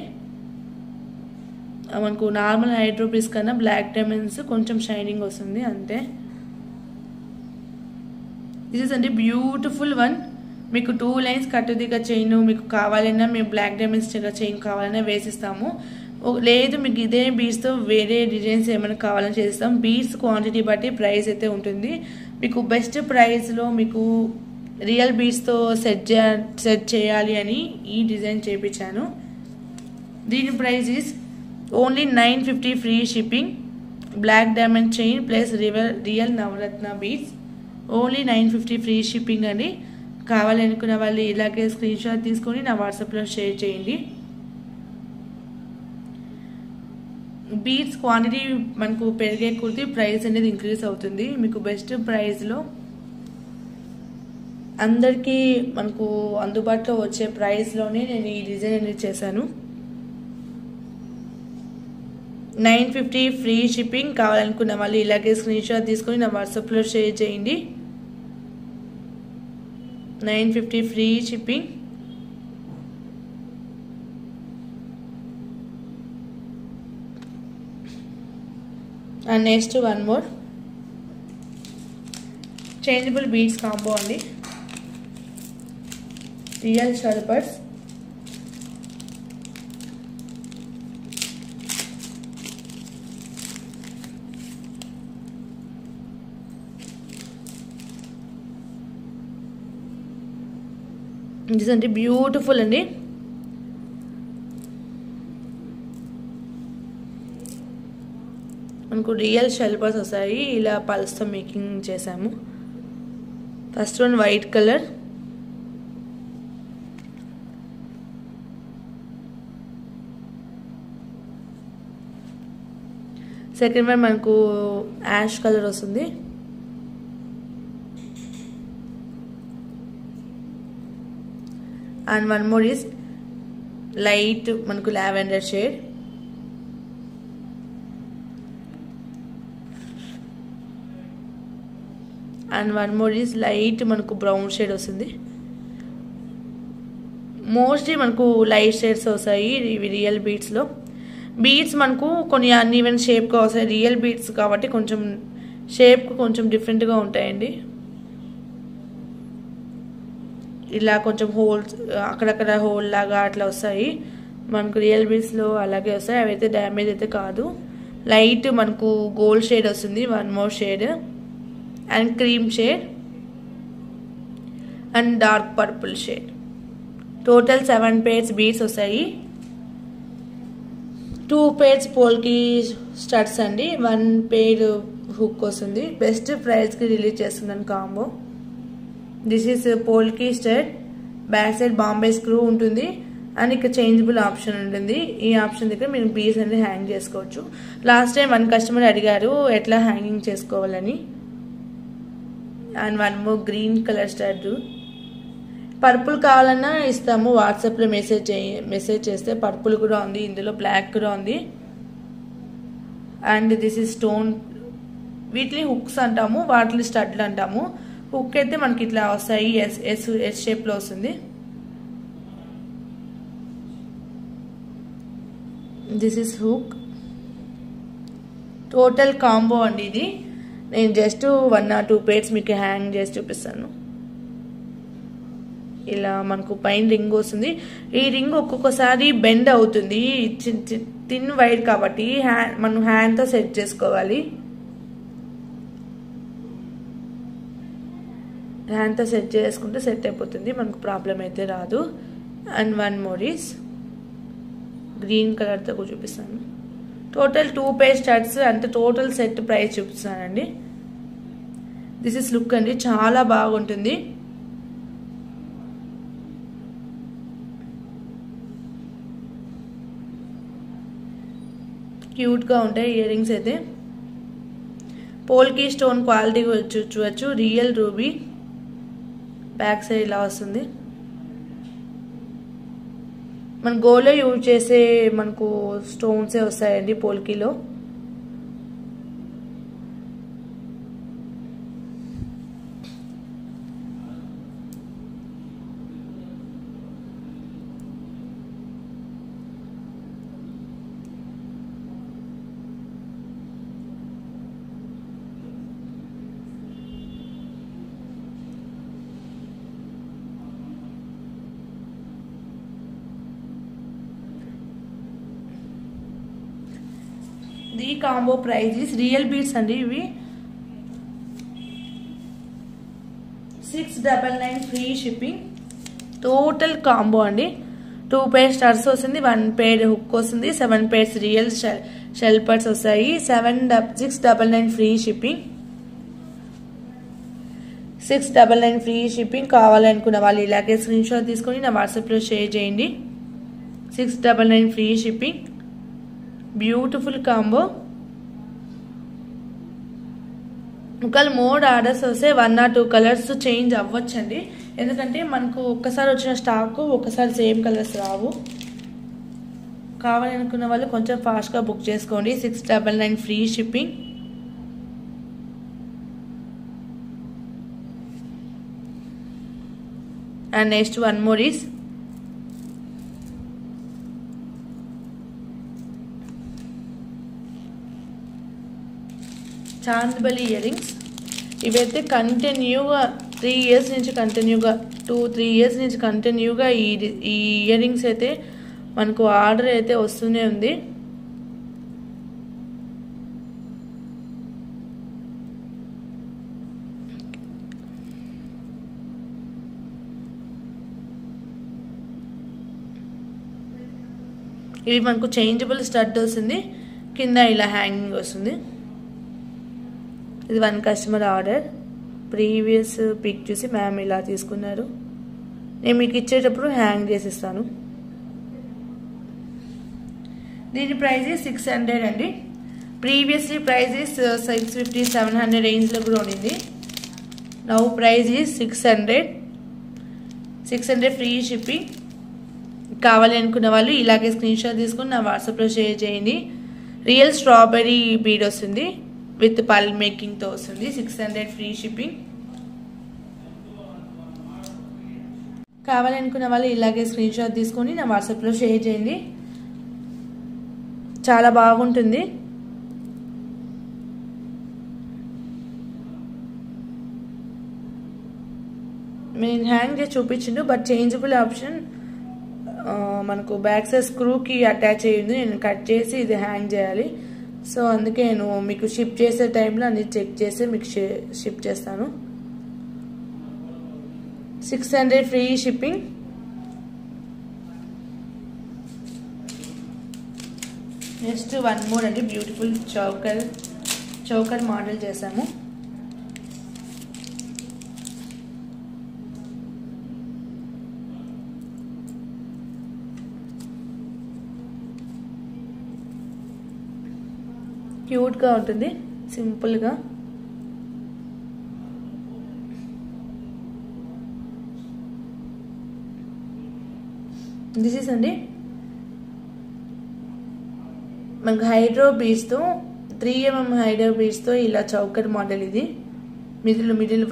మనకు నార్మల్ హైడ్రోపీస్ కన్నా బ్లాక్ డైమండ్స్ కొంచెం షైనింగ్ వస్తుంది అంతే. దిస్ ఇస్ అండి బ్యూటిఫుల్ వన్. మీకు 2 లైన్స్ కట్టుదిగా చైన్ మీకు కావాలన్నా, మేము బ్లాక్ డైమండ్స్ చైన్ కావాలన్నా వేసిస్తాము. లేదు మీకు ఇదే బీడ్స్తో వేరే డిజైన్స్ ఏమైనా కావాలని చేస్తాం. బీడ్స్ క్వాంటిటీ బట్టి ప్రైస్ అయితే ఉంటుంది. మీకు బెస్ట్ ప్రైస్లో మీకు రియల్ బీడ్స్తో సెట్ చేయాలి అని ఈ డిజైన్ చేయించాను. దీని price is only 950 free shipping. Black diamond chain plus real navratna beads only 950 free shipping అండి. కావాలనుకున్న వాళ్ళు ఇలాగే స్క్రీన్ షాట్ తీసుకొని నా వాట్సాప్లో షేర్ చేయండి. బీడ్స్ క్వాంటిటీ మనకు పెరిగే కొద్దీ ప్రైస్ అనేది ఇంక్రీజ్ అవుతుంది. మీకు బెస్ట్ ప్రైస్లో అందరికీ మనకు అందుబాటులో వచ్చే ప్రైస్లోనే నేను ఈ డిజైన్ అనేది చేశాను. 950 ఫ్రీ షిప్పింగ్. కావాలనుకున్న వాళ్ళు ఇలాగే స్క్రీన్ షాట్ తీసుకొని నా వాట్సాప్లో షేర్ చేయండి. 950 free shipping. And next one more changeable beads combo అండి. రియల్ షర్బట్స్, ఇది అంటే బ్యూటిఫుల్ అండి. మనకు రియల్ షెల్బర్స్ వస్తాయి. ఇలా పల్స్తో మేకింగ్ చేసాము. First one white colour, second one మనకు యాష్ కలర్ వస్తుంది. And one more is light మనకు lavender shade. And one more is light మనకు బ్రౌన్ షేడ్ వస్తుంది. మోస్ట్లీ మనకు లైట్ షేడ్స్ వస్తాయి ఇవి రియల్ బీడ్స్లో. బీడ్స్ మనకు కొన్ని అన్ఈవెన్ షేప్గా వస్తాయి. రియల్ బీడ్స్ కాబట్టి కొంచెం షేప్ కొంచెం డిఫరెంట్గా ఉంటాయండి. ఇలా కొంచెం హోల్స్ అక్కడక్కడ హోల్ లాగా అట్లా వస్తాయి. మనకు రియల్ బీడ్స్లో అలాగే వస్తాయి. అవి అయితే డ్యామేజ్ అయితే కాదు. లైట్ మనకు గోల్డ్ షేడ్ వస్తుంది. One more shade and cream shade and dark purple shade. Total 7 pairs beads వస్తాయి. 2 pairs పోల్కి స్టడ్స్ అండి. 1 pair హుక్ వస్తుంది. బెస్ట్ ప్రైస్కి రిలీజ్ చేస్తుందని combo. This is polki stud. Back side Bombay screw ఉంటుంది అండ్ ఇక్కడ చేంజబుల్ ఆప్షన్ ఉంటుంది. ఈ ఆప్షన్ దగ్గర మీరు బీడ్స్ అనేది హ్యాంగ్ చేసుకోవచ్చు. లాస్ట్ టైం 1 కస్టమర్ అడిగారు ఎట్లా హ్యాంగింగ్ చేసుకోవాలని. And one more green colour stud. Purple కావాలన్నా ఇస్తాము. వాట్సాప్లో మెసేజ్ చేస్తే పర్పుల్ కూడా ఉంది, ఇందులో బ్లాక్ కూడా ఉంది. And this is stone. వీటిని హుక్స్ అంటాము, వాటిని స్టడ్లు అంటాము. హుక్ అయితే మనకి ఇట్లా వస్తాయి, ఎస్ షేప్లో వస్తుంది. This is hook. Total combo అండి ఇది. నేను జస్ట్ 1 or 2 pairs మీకు హ్యాంగ్ చేసి చూపిస్తాను. ఇలా మనకు పైన రింగ్ వస్తుంది. ఈ రింగ్ ఒక్కొక్కసారి బెండ్ అవుతుంది, థిన్ వైర్ కాబట్టి మనం హ్యాండ్తో సెట్ చేసుకోవాలి. హ్యాండ్తో సెట్ చేసుకుంటే సెట్ అయిపోతుంది, మనకు ప్రాబ్లం అయితే రాదు. అండ్ 1 more is గ్రీన్ కలర్తో చూపిస్తాను. టోటల్ 2 pair స్టడ్స్ అంటే టోటల్ సెట్ ప్రైస్ చూపిస్తానండి. దిస్ ఇస్ లుక్ అండి, చాలా బాగుంటుంది. క్యూట్గా ఉంటాయి ఇయర్ రింగ్స్ అయితే. పోల్కి స్టోన్ క్వాలిటీ చూడవచ్చు. Real ruby. బ్యాక్ సైడ్ ఇలా వస్తుంది. మన గోల్డ్లో యూజ్ చేసే మనకు స్టోన్సే వస్తాయండి పోల్కీలో. The combo price is real beads అండి ఇవి 699 ఫ్రీ షిప్పింగ్. టోటల్ కాంబో అండి. 2 pair స్టడ్స్ వస్తుంది, 1 pair హుక్ వస్తుంది, 7 pairs రియల్ షెల్ పర్స్ వస్తాయి. 699 ఫ్రీ షిప్పింగ్. 699 free shipping. కావాలనుకున్న వాళ్ళు ఇలాగే స్క్రీన్ షాట్ తీసుకొని నా వాట్సాప్లో షేర్ చేయండి. 699 ఫ్రీ షిప్పింగ్. Beautiful combo. ఒకవేళ మోడ్ ఆర్డర్స్ వస్తే 1 or 2 కలర్స్ చేంజ్ అవ్వచ్చండి, ఎందుకంటే మనకు ఒక్కసారి వచ్చిన స్టాక్ ఒక్కసారి సేమ్ కలర్స్ రావు. కావాలనుకున్న వాళ్ళు కొంచెం ఫాస్ట్గా బుక్ చేసుకోండి. 699 free shipping. And next 1 more is Chandbali ear rings. ఇవైతే కంటిన్యూగా 3 years నుంచి కంటిన్యూగా 2-3 years నుంచి కంటిన్యూగా ఈ ఇయర్ రింగ్స్ అయితే మనకు ఆర్డర్ అయితే వస్తూనే ఉంది. ఇవి మనకు చేంజబుల్ స్టడ్ వస్తుంది, కింద ఇలా హ్యాంగింగ్ వస్తుంది. ఇది 1 కస్టమర్ ఆర్డర్. ప్రీవియస్ పిక్ చూసి మ్యామ్ ఇలా తీసుకున్నారు, నేను మీకు ఇచ్చేటప్పుడు హ్యాంగ్ చేసిస్తాను. దీని ప్రైస్ 600 అండి. ప్రీవియస్లీ ప్రైస్ 650-700 రేంజ్లో కూడా ఉండింది. Now price 600. 600 free shipping. కావాలి అనుకున్న వాళ్ళు ఇలాగే స్క్రీన్ షాట్ తీసుకుని నా వాట్సాప్లో షేర్ చేయండి. రియల్ స్ట్రాబెరీ బీడ్ వస్తుంది, విత్ పల్ మేకింగ్తో వస్తుంది. 600 ఫ్రీ షిప్పింగ్. కావాలనుకున్న వాళ్ళు ఇలాగే స్క్రీన్ షాట్ తీసుకొని నా వాట్సాప్లో షేర్ చేయండి. చాలా బాగుంటుంది. నేను హ్యాంగ్ చేసి చూపించిండు, బట్ చేంజబుల్ ఆప్షన్ మనకు బ్యాక్ సైడ్ స్క్రూకి అటాచ్ అయ్యింది. నేను కట్ చేసి ఇది హ్యాంగ్ చేయాలి. సో అందుకే నేను మీకు షిప్ చేసే టైంలో అన్ని చెక్ చేసి మీకు షిప్ చేస్తాను. 600 ఫ్రీ షిప్పింగ్. నెక్స్ట్ 1 more అండి. బ్యూటిఫుల్ చౌకర్ మోడల్ చేసాము. క్యూట్గా ఉంటుంది, సింపుల్గా. దిస్ ఈస్ అండి మనకు హైడ్రో బీడ్స్తో 3mm హైడ్రో బీడ్స్తో ఇలా చౌకర్ మోడల్. ఇది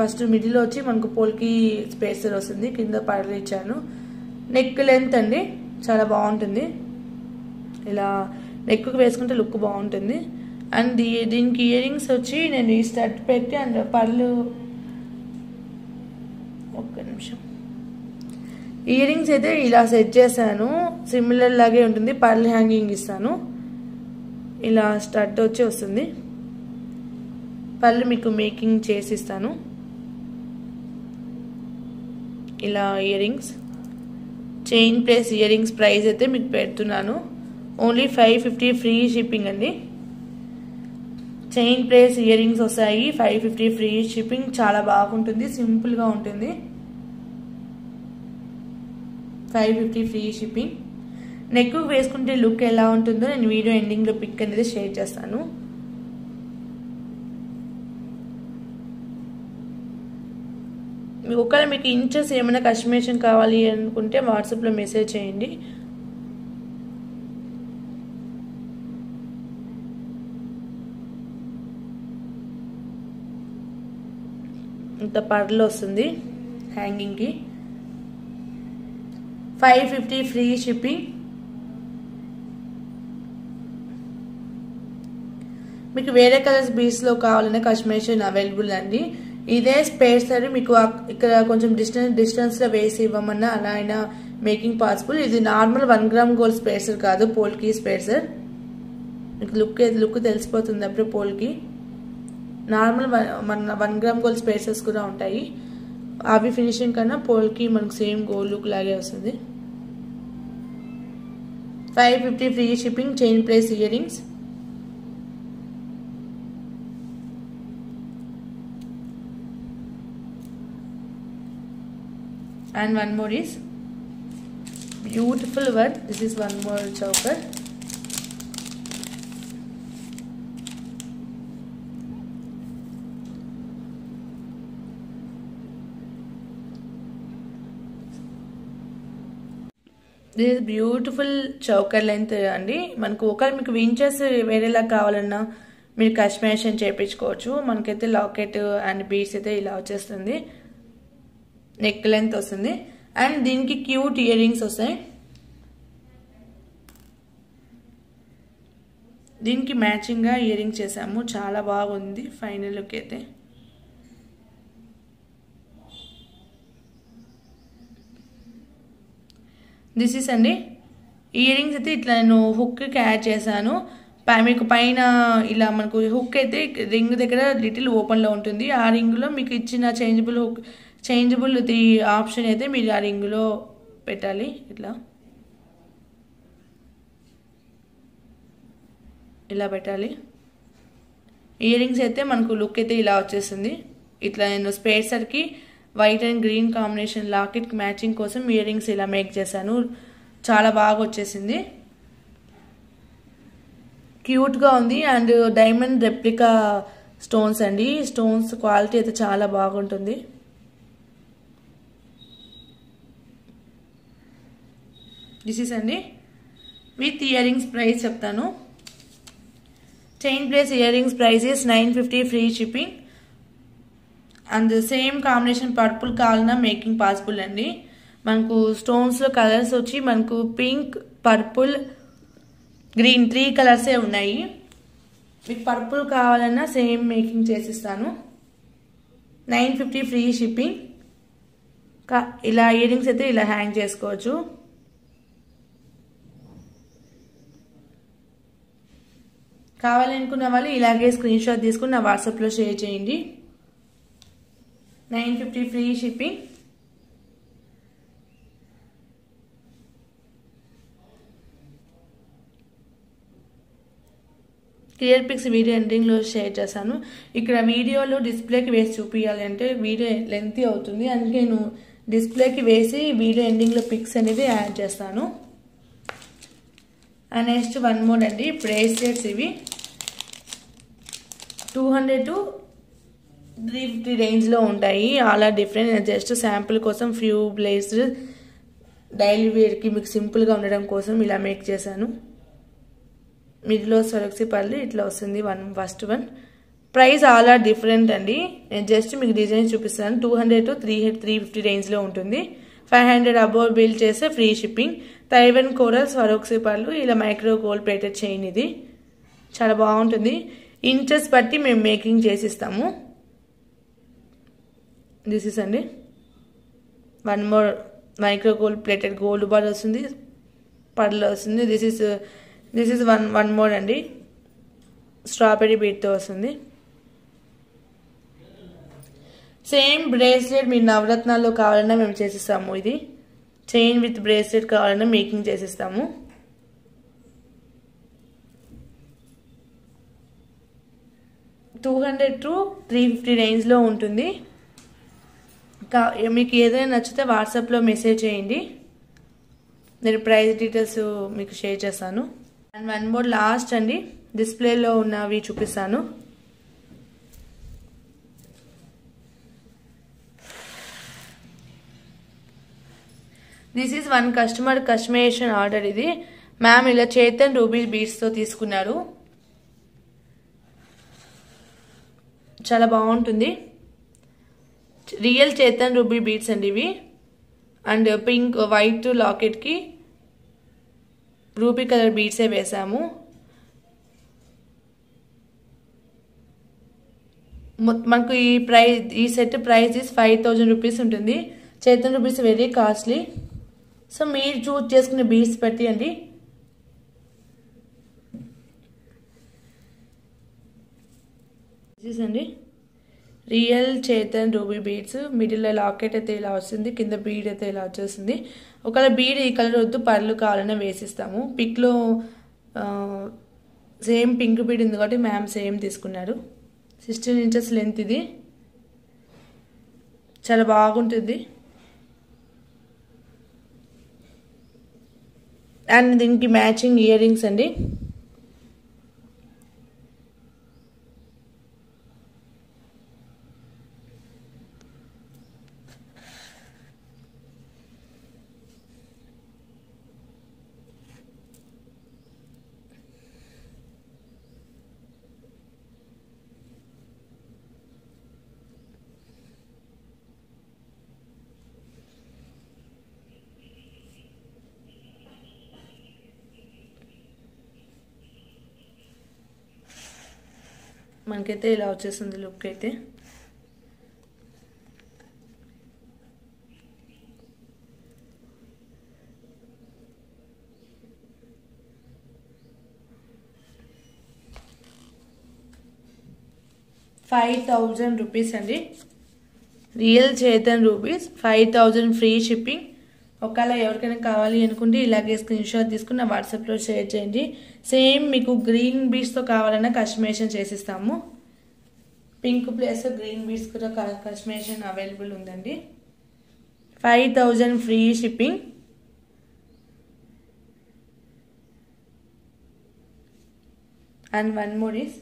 ఫస్ట్ మిడిల్ వచ్చి మనకు పోల్కి స్పేసర్ వస్తుంది, కింద పడలు ఇచ్చాను. నెక్ లెంత్ అండి చాలా బాగుంటుంది. ఇలా నెక్కు వేసుకుంటే లుక్ బాగుంటుంది. అండ్ దీనికి ఇయర్ రింగ్స్ వచ్చి నేను ఈ స్టడ్ పెట్టి అండ్ పళ్ళు ఒక్క నిమిషం ఇయర్ రింగ్స్ అయితే ఇలా సెట్ చేశాను. సిమిలర్ లాగే ఉంటుంది. పళ్ళు హ్యాంగింగ్ ఇస్తాను. ఇలా స్టడ్ వచ్చి వస్తుంది. పళ్ళు మీకు మేకింగ్ చేసి ఇస్తాను. ఇలా ear rings chain plus ear rings price అయితే మీకు పెడుతున్నాను. ఓన్లీ 550 ఫ్రీ షిప్పింగ్ అండి. చైన్ ప్లేస్ ఇయర్ రింగ్స్ వస్తాయి. 550 ఫ్రీ షిప్పింగ్. చాలా బాగుంటుంది. సింపుల్గా ఉంటుంది. 550 ఫ్రీ షిప్పింగ్. నెక్ వేసుకుంటే లుక్ ఎలా ఉంటుందో నేను వీడియో ఎండింగ్లో పిక్ అనేది షేర్ చేస్తాను. ఒకవేళ మీకు ఇంచెస్ ఏమైనా కస్టమైజేషన్ కావాలి అనుకుంటే వాట్సాప్లో మెసేజ్ చేయండి. ఇంత పర్లు వస్తుంది హ్యాంగింగ్కి. 550 ఫ్రీ షిప్పింగ్. మీకు వేరే కలర్స్ బీడ్స్లో కావాలనే కస్టమైజేషన్ అవైలబుల్ అండి. ఇదే స్పేసర్ మీకు ఇక్కడ కొంచెం డిస్టెన్స్లో వేసి ఇవ్వమన్నా అలా అయినా మేకింగ్ పాసిబుల్. ఇది నార్మల్ 1 గ్రామ్ గోల్డ్ స్పేసర్ కాదు, పోల్కి స్పేసర్. మీకు లుక్ తెలిసిపోతుంది అప్పుడు పోల్కి. నార్మల్ 1 గ్రామ్ గోల్డ్ స్పేసెస్ కూడా ఉంటాయి. అవి ఫినిషింగ్ కన్నా పోల్కి మనకు సేమ్ గోల్డ్ లుక్ లాగే వస్తుంది. 550 free shipping. Chain plus ear rings. And one more is beautiful one. This is one more choker. This is beautiful choker length అండి. మనకు ఒకవేళ మీకు ఇంచెస్ వేరేలా కావాలన్నా మీరు కస్టమైజేషన్ చేయించుకోవచ్చు. మనకైతే లాకెట్ అండ్ బీడ్స్ అయితే ఇలా వచ్చేస్తుంది. నెక్ లెంత్ వస్తుంది. అండ్ దీనికి క్యూట్ ఇయర్ రింగ్స్ వస్తాయి. దీనికి మ్యాచింగ్గా ఇయర్ రింగ్స్ చేసాము. చాలా బాగుంది ఫైనల్ లుక్ అయితే. దిస్ ఈస్ అండి ఇయర్ రింగ్స్ అయితే ఇట్లా నేను హుక్కి యాడ్ చేశాను. మీకు పైన ఇలా మనకు హుక్ అయితే రింగ్ దగ్గర లిటిల్ ఓపెన్లో ఉంటుంది. ఆ రింగ్లో మీకు ఇచ్చిన చేంజబుల్ ఆప్షన్ అయితే మీరు ఆ రింగ్లో పెట్టాలి. ఇలా పెట్టాలి. ఇయర్ రింగ్స్ అయితే మనకు లుక్ అయితే ఇలా వచ్చేస్తుంది. ఇట్లా నేను స్పేసర్కి వైట్ అండ్ గ్రీన్ కాంబినేషన్ లాకెట్కి మ్యాచింగ్ కోసం ఇయర్ రింగ్స్ ఇలా మేక్ చేశాను. చాలా బాగా వచ్చేసింది. క్యూట్గా ఉంది. అండ్ డైమండ్ రెప్లికా స్టోన్స్ అండి. స్టోన్స్ క్వాలిటీ అయితే చాలా బాగుంటుంది. దిస్ ఈస్ అండి విత్ ఇయర్ రింగ్స్ ప్రైస్ చెప్తాను. Chain plus earrings price is 950 free shipping. And same combination purple కావాలన్నా మేకింగ్ పాసిబుల్ అండి. మనకు స్టోన్స్లో కలర్స్ వచ్చి మనకు పింక్, పర్పుల్, గ్రీన్ 3 కలర్సే ఉన్నాయి. మీకు పర్పుల్ కావాలన్నా సేమ్ మేకింగ్ చేసిస్తాను. 950 free shipping. ఇలా ఇయర్ రింగ్స్ అయితే ఇలా హ్యాంగ్ చేసుకోవచ్చు. కావాలనుకున్న వాళ్ళు ఇలాగే స్క్రీన్ షాట్ తీసుకుని నా వాట్సాప్లో షేర్ చేయండి. 950 free shipping. Clear pics video ఎండింగ్లో షేర్ చేశాను. ఇక్కడ వీడియోలో డిస్ప్లేకి వేసి చూపించాలి అంటే వీడియో లెంతీ అవుతుంది. అందుకే నేను డిస్ప్లేకి వేసి వీడియో ఎండింగ్లో పిక్స్ అనేది యాడ్ చేస్తాను. అండ్ నెక్స్ట్ వన్ మోర్ అండి బ్రేస్లెట్స్. ఇవి 200 to 350 రేంజ్లో ఉంటాయి. అలా డిఫరెంట్. జస్ట్ శాంపుల్ కోసం ఫ్యూ బ్లేస్డ్ డైలీ వేర్కి మీకు సింపుల్గా ఉండడం కోసం ఇలా మేక్ చేశాను. మిడిల్లో సొరక్సి పళ్ళు ఇట్లా వస్తుంది. First one price all different అండి. నేను జస్ట్ మీకు డిజైన్ చూపిస్తాను. 200 to 350 రేంజ్లో ఉంటుంది. 500 అబోవ్ బిల్ చేస్తే ఫ్రీ షిప్పింగ్. తైవన్ కోరల్ స్వరోక్సీ పళ్ళు, ఇలా మైక్రో గోల్డ్ ప్లేటెడ్ చైన్. ఇది చాలా బాగుంటుంది. ఇంచెస్ బట్టి మేము మేకింగ్ చేసిస్తాము. దిస్ ఇస్ అండి 1 more micro gold plated gold ball వస్తుంది, పళ్ళు వస్తుంది. దిస్ ఇస్ వన్ మోర్ అండి, స్ట్రాబెరీ బీట్తో వస్తుంది. సేమ్ బ్రేస్లెట్ మీరు నవరత్నాల్లో కావాలన్నా మేము చేసిస్తాము. ఇది చైన్ విత్ బ్రేస్లెట్ కావాలన్నా మేకింగ్ చేసిస్తాము. $200 to $350 రేంజ్లో ఉంటుంది. మీకు ఏదైనా నచ్చితే వాట్సాప్లో మెసేజ్ చేయండి, నేను ప్రైస్ డీటెయిల్స్ మీకు షేర్ చేస్తాను. అండ్ 1 మోర్ లాస్ట్ అండి, డిస్ప్లేలో ఉన్నవి చూపిస్తాను. This is one customer customisation order. ఇది మ్యామ్ ఇలా చేతన్ రూబీ బీడ్స్తో తీసుకున్నారు. చాలా బాగుంటుంది. రియల్ చేతన్ రూబీ బీడ్స్ అండి ఇవి. అండ్ పింక్ వైట్ లాకెట్కి రూబీ కలర్ బీడ్సే వేసాము. మనకు ఈ సెట్ ప్రైస్ ఇస్ 5000 రూపీస్ ఉంటుంది. Chatham rubies very costly. So మీరు చూస్ చేసుకునే బీడ్స్ బట్టి అండి. అండి రియల్ చేతన్ రూబీ బీడ్స్. మిడిల్లో లాకెట్ అయితే ఇలా వస్తుంది, కింద బీడ్ అయితే ఇలా వచ్చేస్తుంది. ఒకవేళ బీడ్ ఈ కలర్ వద్దు, పర్లు కావాలన్నా వేసిస్తాము. పిక్లో సేమ్ పింక్ బీడ్ ఉంది కాబట్టి మ్యామ్ సేమ్ తీసుకున్నారు. 16 ఇంచెస్ లెంత్. ఇది చాలా బాగుంటుంది. అండ్ దీనికి మ్యాచింగ్ ఇయర్ రింగ్స్ అండి. మనకైతే ఇలా వచ్చేస్తుంది లుక్ అయితే. ₹5,000 అండి. Real Chetan rubies 5,000 free shipping. ఒకవేళ ఎవరికైనా కావాలి అనుకుంటే ఇలాగే స్క్రీన్ షాట్ తీసుకుని నా వాట్సాప్లో షేర్ చేయండి. సేమ్ మీకు గ్రీన్ బీడ్స్తో కావాలన్నా కస్టమైజేషన్ చేసిస్తాము. పింక్ ప్లేస్ గ్రీన్ బీడ్స్ కూడా కస్టమైజేషన్ అవైలబుల్ ఉందండి. 5,000 free shipping. And 1 more is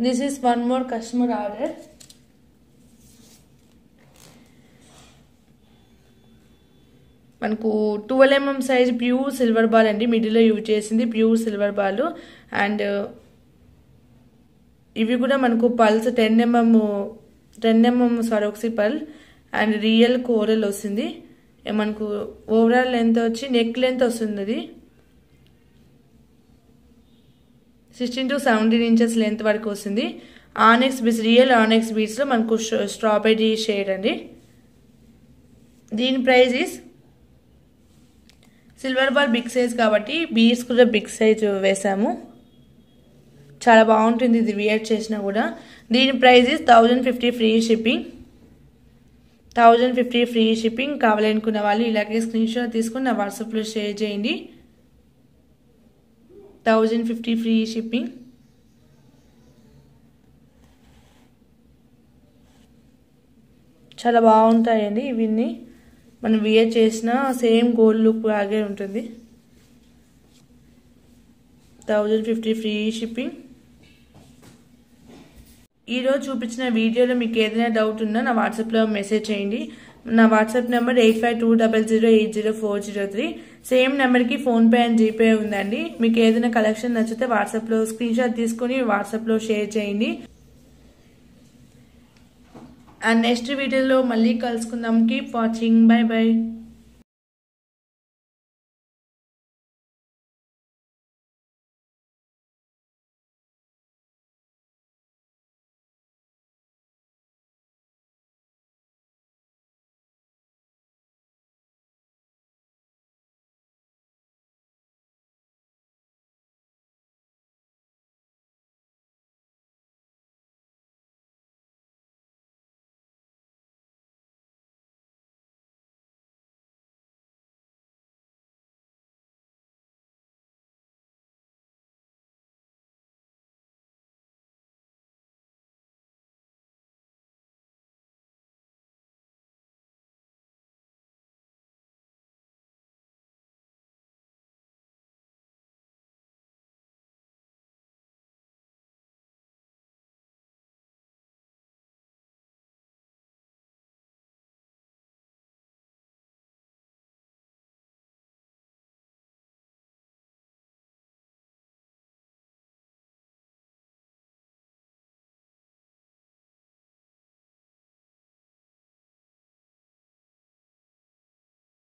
this is 1 more customer order. మనకు 12 mm size pure silver ball అండి. మిడిల్లో యూజ్ చేసింది ప్యూర్ సిల్వర్ బాల్. అండ్ ఇవి కూడా మనకు పల్స్ 10 mm స్వరోక్సీ పల్ అండ్ రియల్ కోరల్ వస్తుంది. మనకు ఓవరాల్ లెంత్ వచ్చి నెక్ లెంత్ వస్తుంది. అది 16 to 17 ఇంచెస్ లెంత్ వరకు వస్తుంది. ఆనెక్స్ బీడ్స్, రియల్ ఆనెక్స్ బీడ్స్లో మనకు స్ట్రాబెరీ షేడ్ అండి. దీని price is silver ball big size కాబట్టి బీడ్స్ కూడా బిగ్ సైజ్ వేసాము. చాలా బాగుంటుంది ఇది వియర్ చేసినా కూడా. దీని price is 1050 free shipping. 1050 free shipping. కావాలనుకున్న వాళ్ళు ఇలాగే స్క్రీన్ షాట్ తీసుకుని నా వాట్సాప్లో షేర్ చేయండి. 1050 ఫ్రీ షిప్పింగ్. చాలా బాగుంటాయండి ఇవన్నీ. మనం వియర్ చేసిన సేమ్ గోల్డ్ లుక్ లాగే ఉంటుంది. 1050 ఫ్రీ షిప్పింగ్. ఈరోజు చూపించిన వీడియోలో మీకు ఏదైనా డౌట్ ఉన్నా నా వాట్సాప్లో మెసేజ్ చేయండి. నా వాట్సాప్ నెంబర్ 852000804003. సేమ్ నెంబర్కి ఫోన్పే అండ్ జీపే ఉందండి. మీకు ఏదైనా కలెక్షన్ నచ్చితే వాట్సాప్లో స్క్రీన్ షాట్ తీసుకుని వాట్సాప్లో షేర్ చేయండి. అండ్ నెక్స్ట్ వీడియోలో మళ్ళీ కలుసుకుందాం. Keep watching. By by.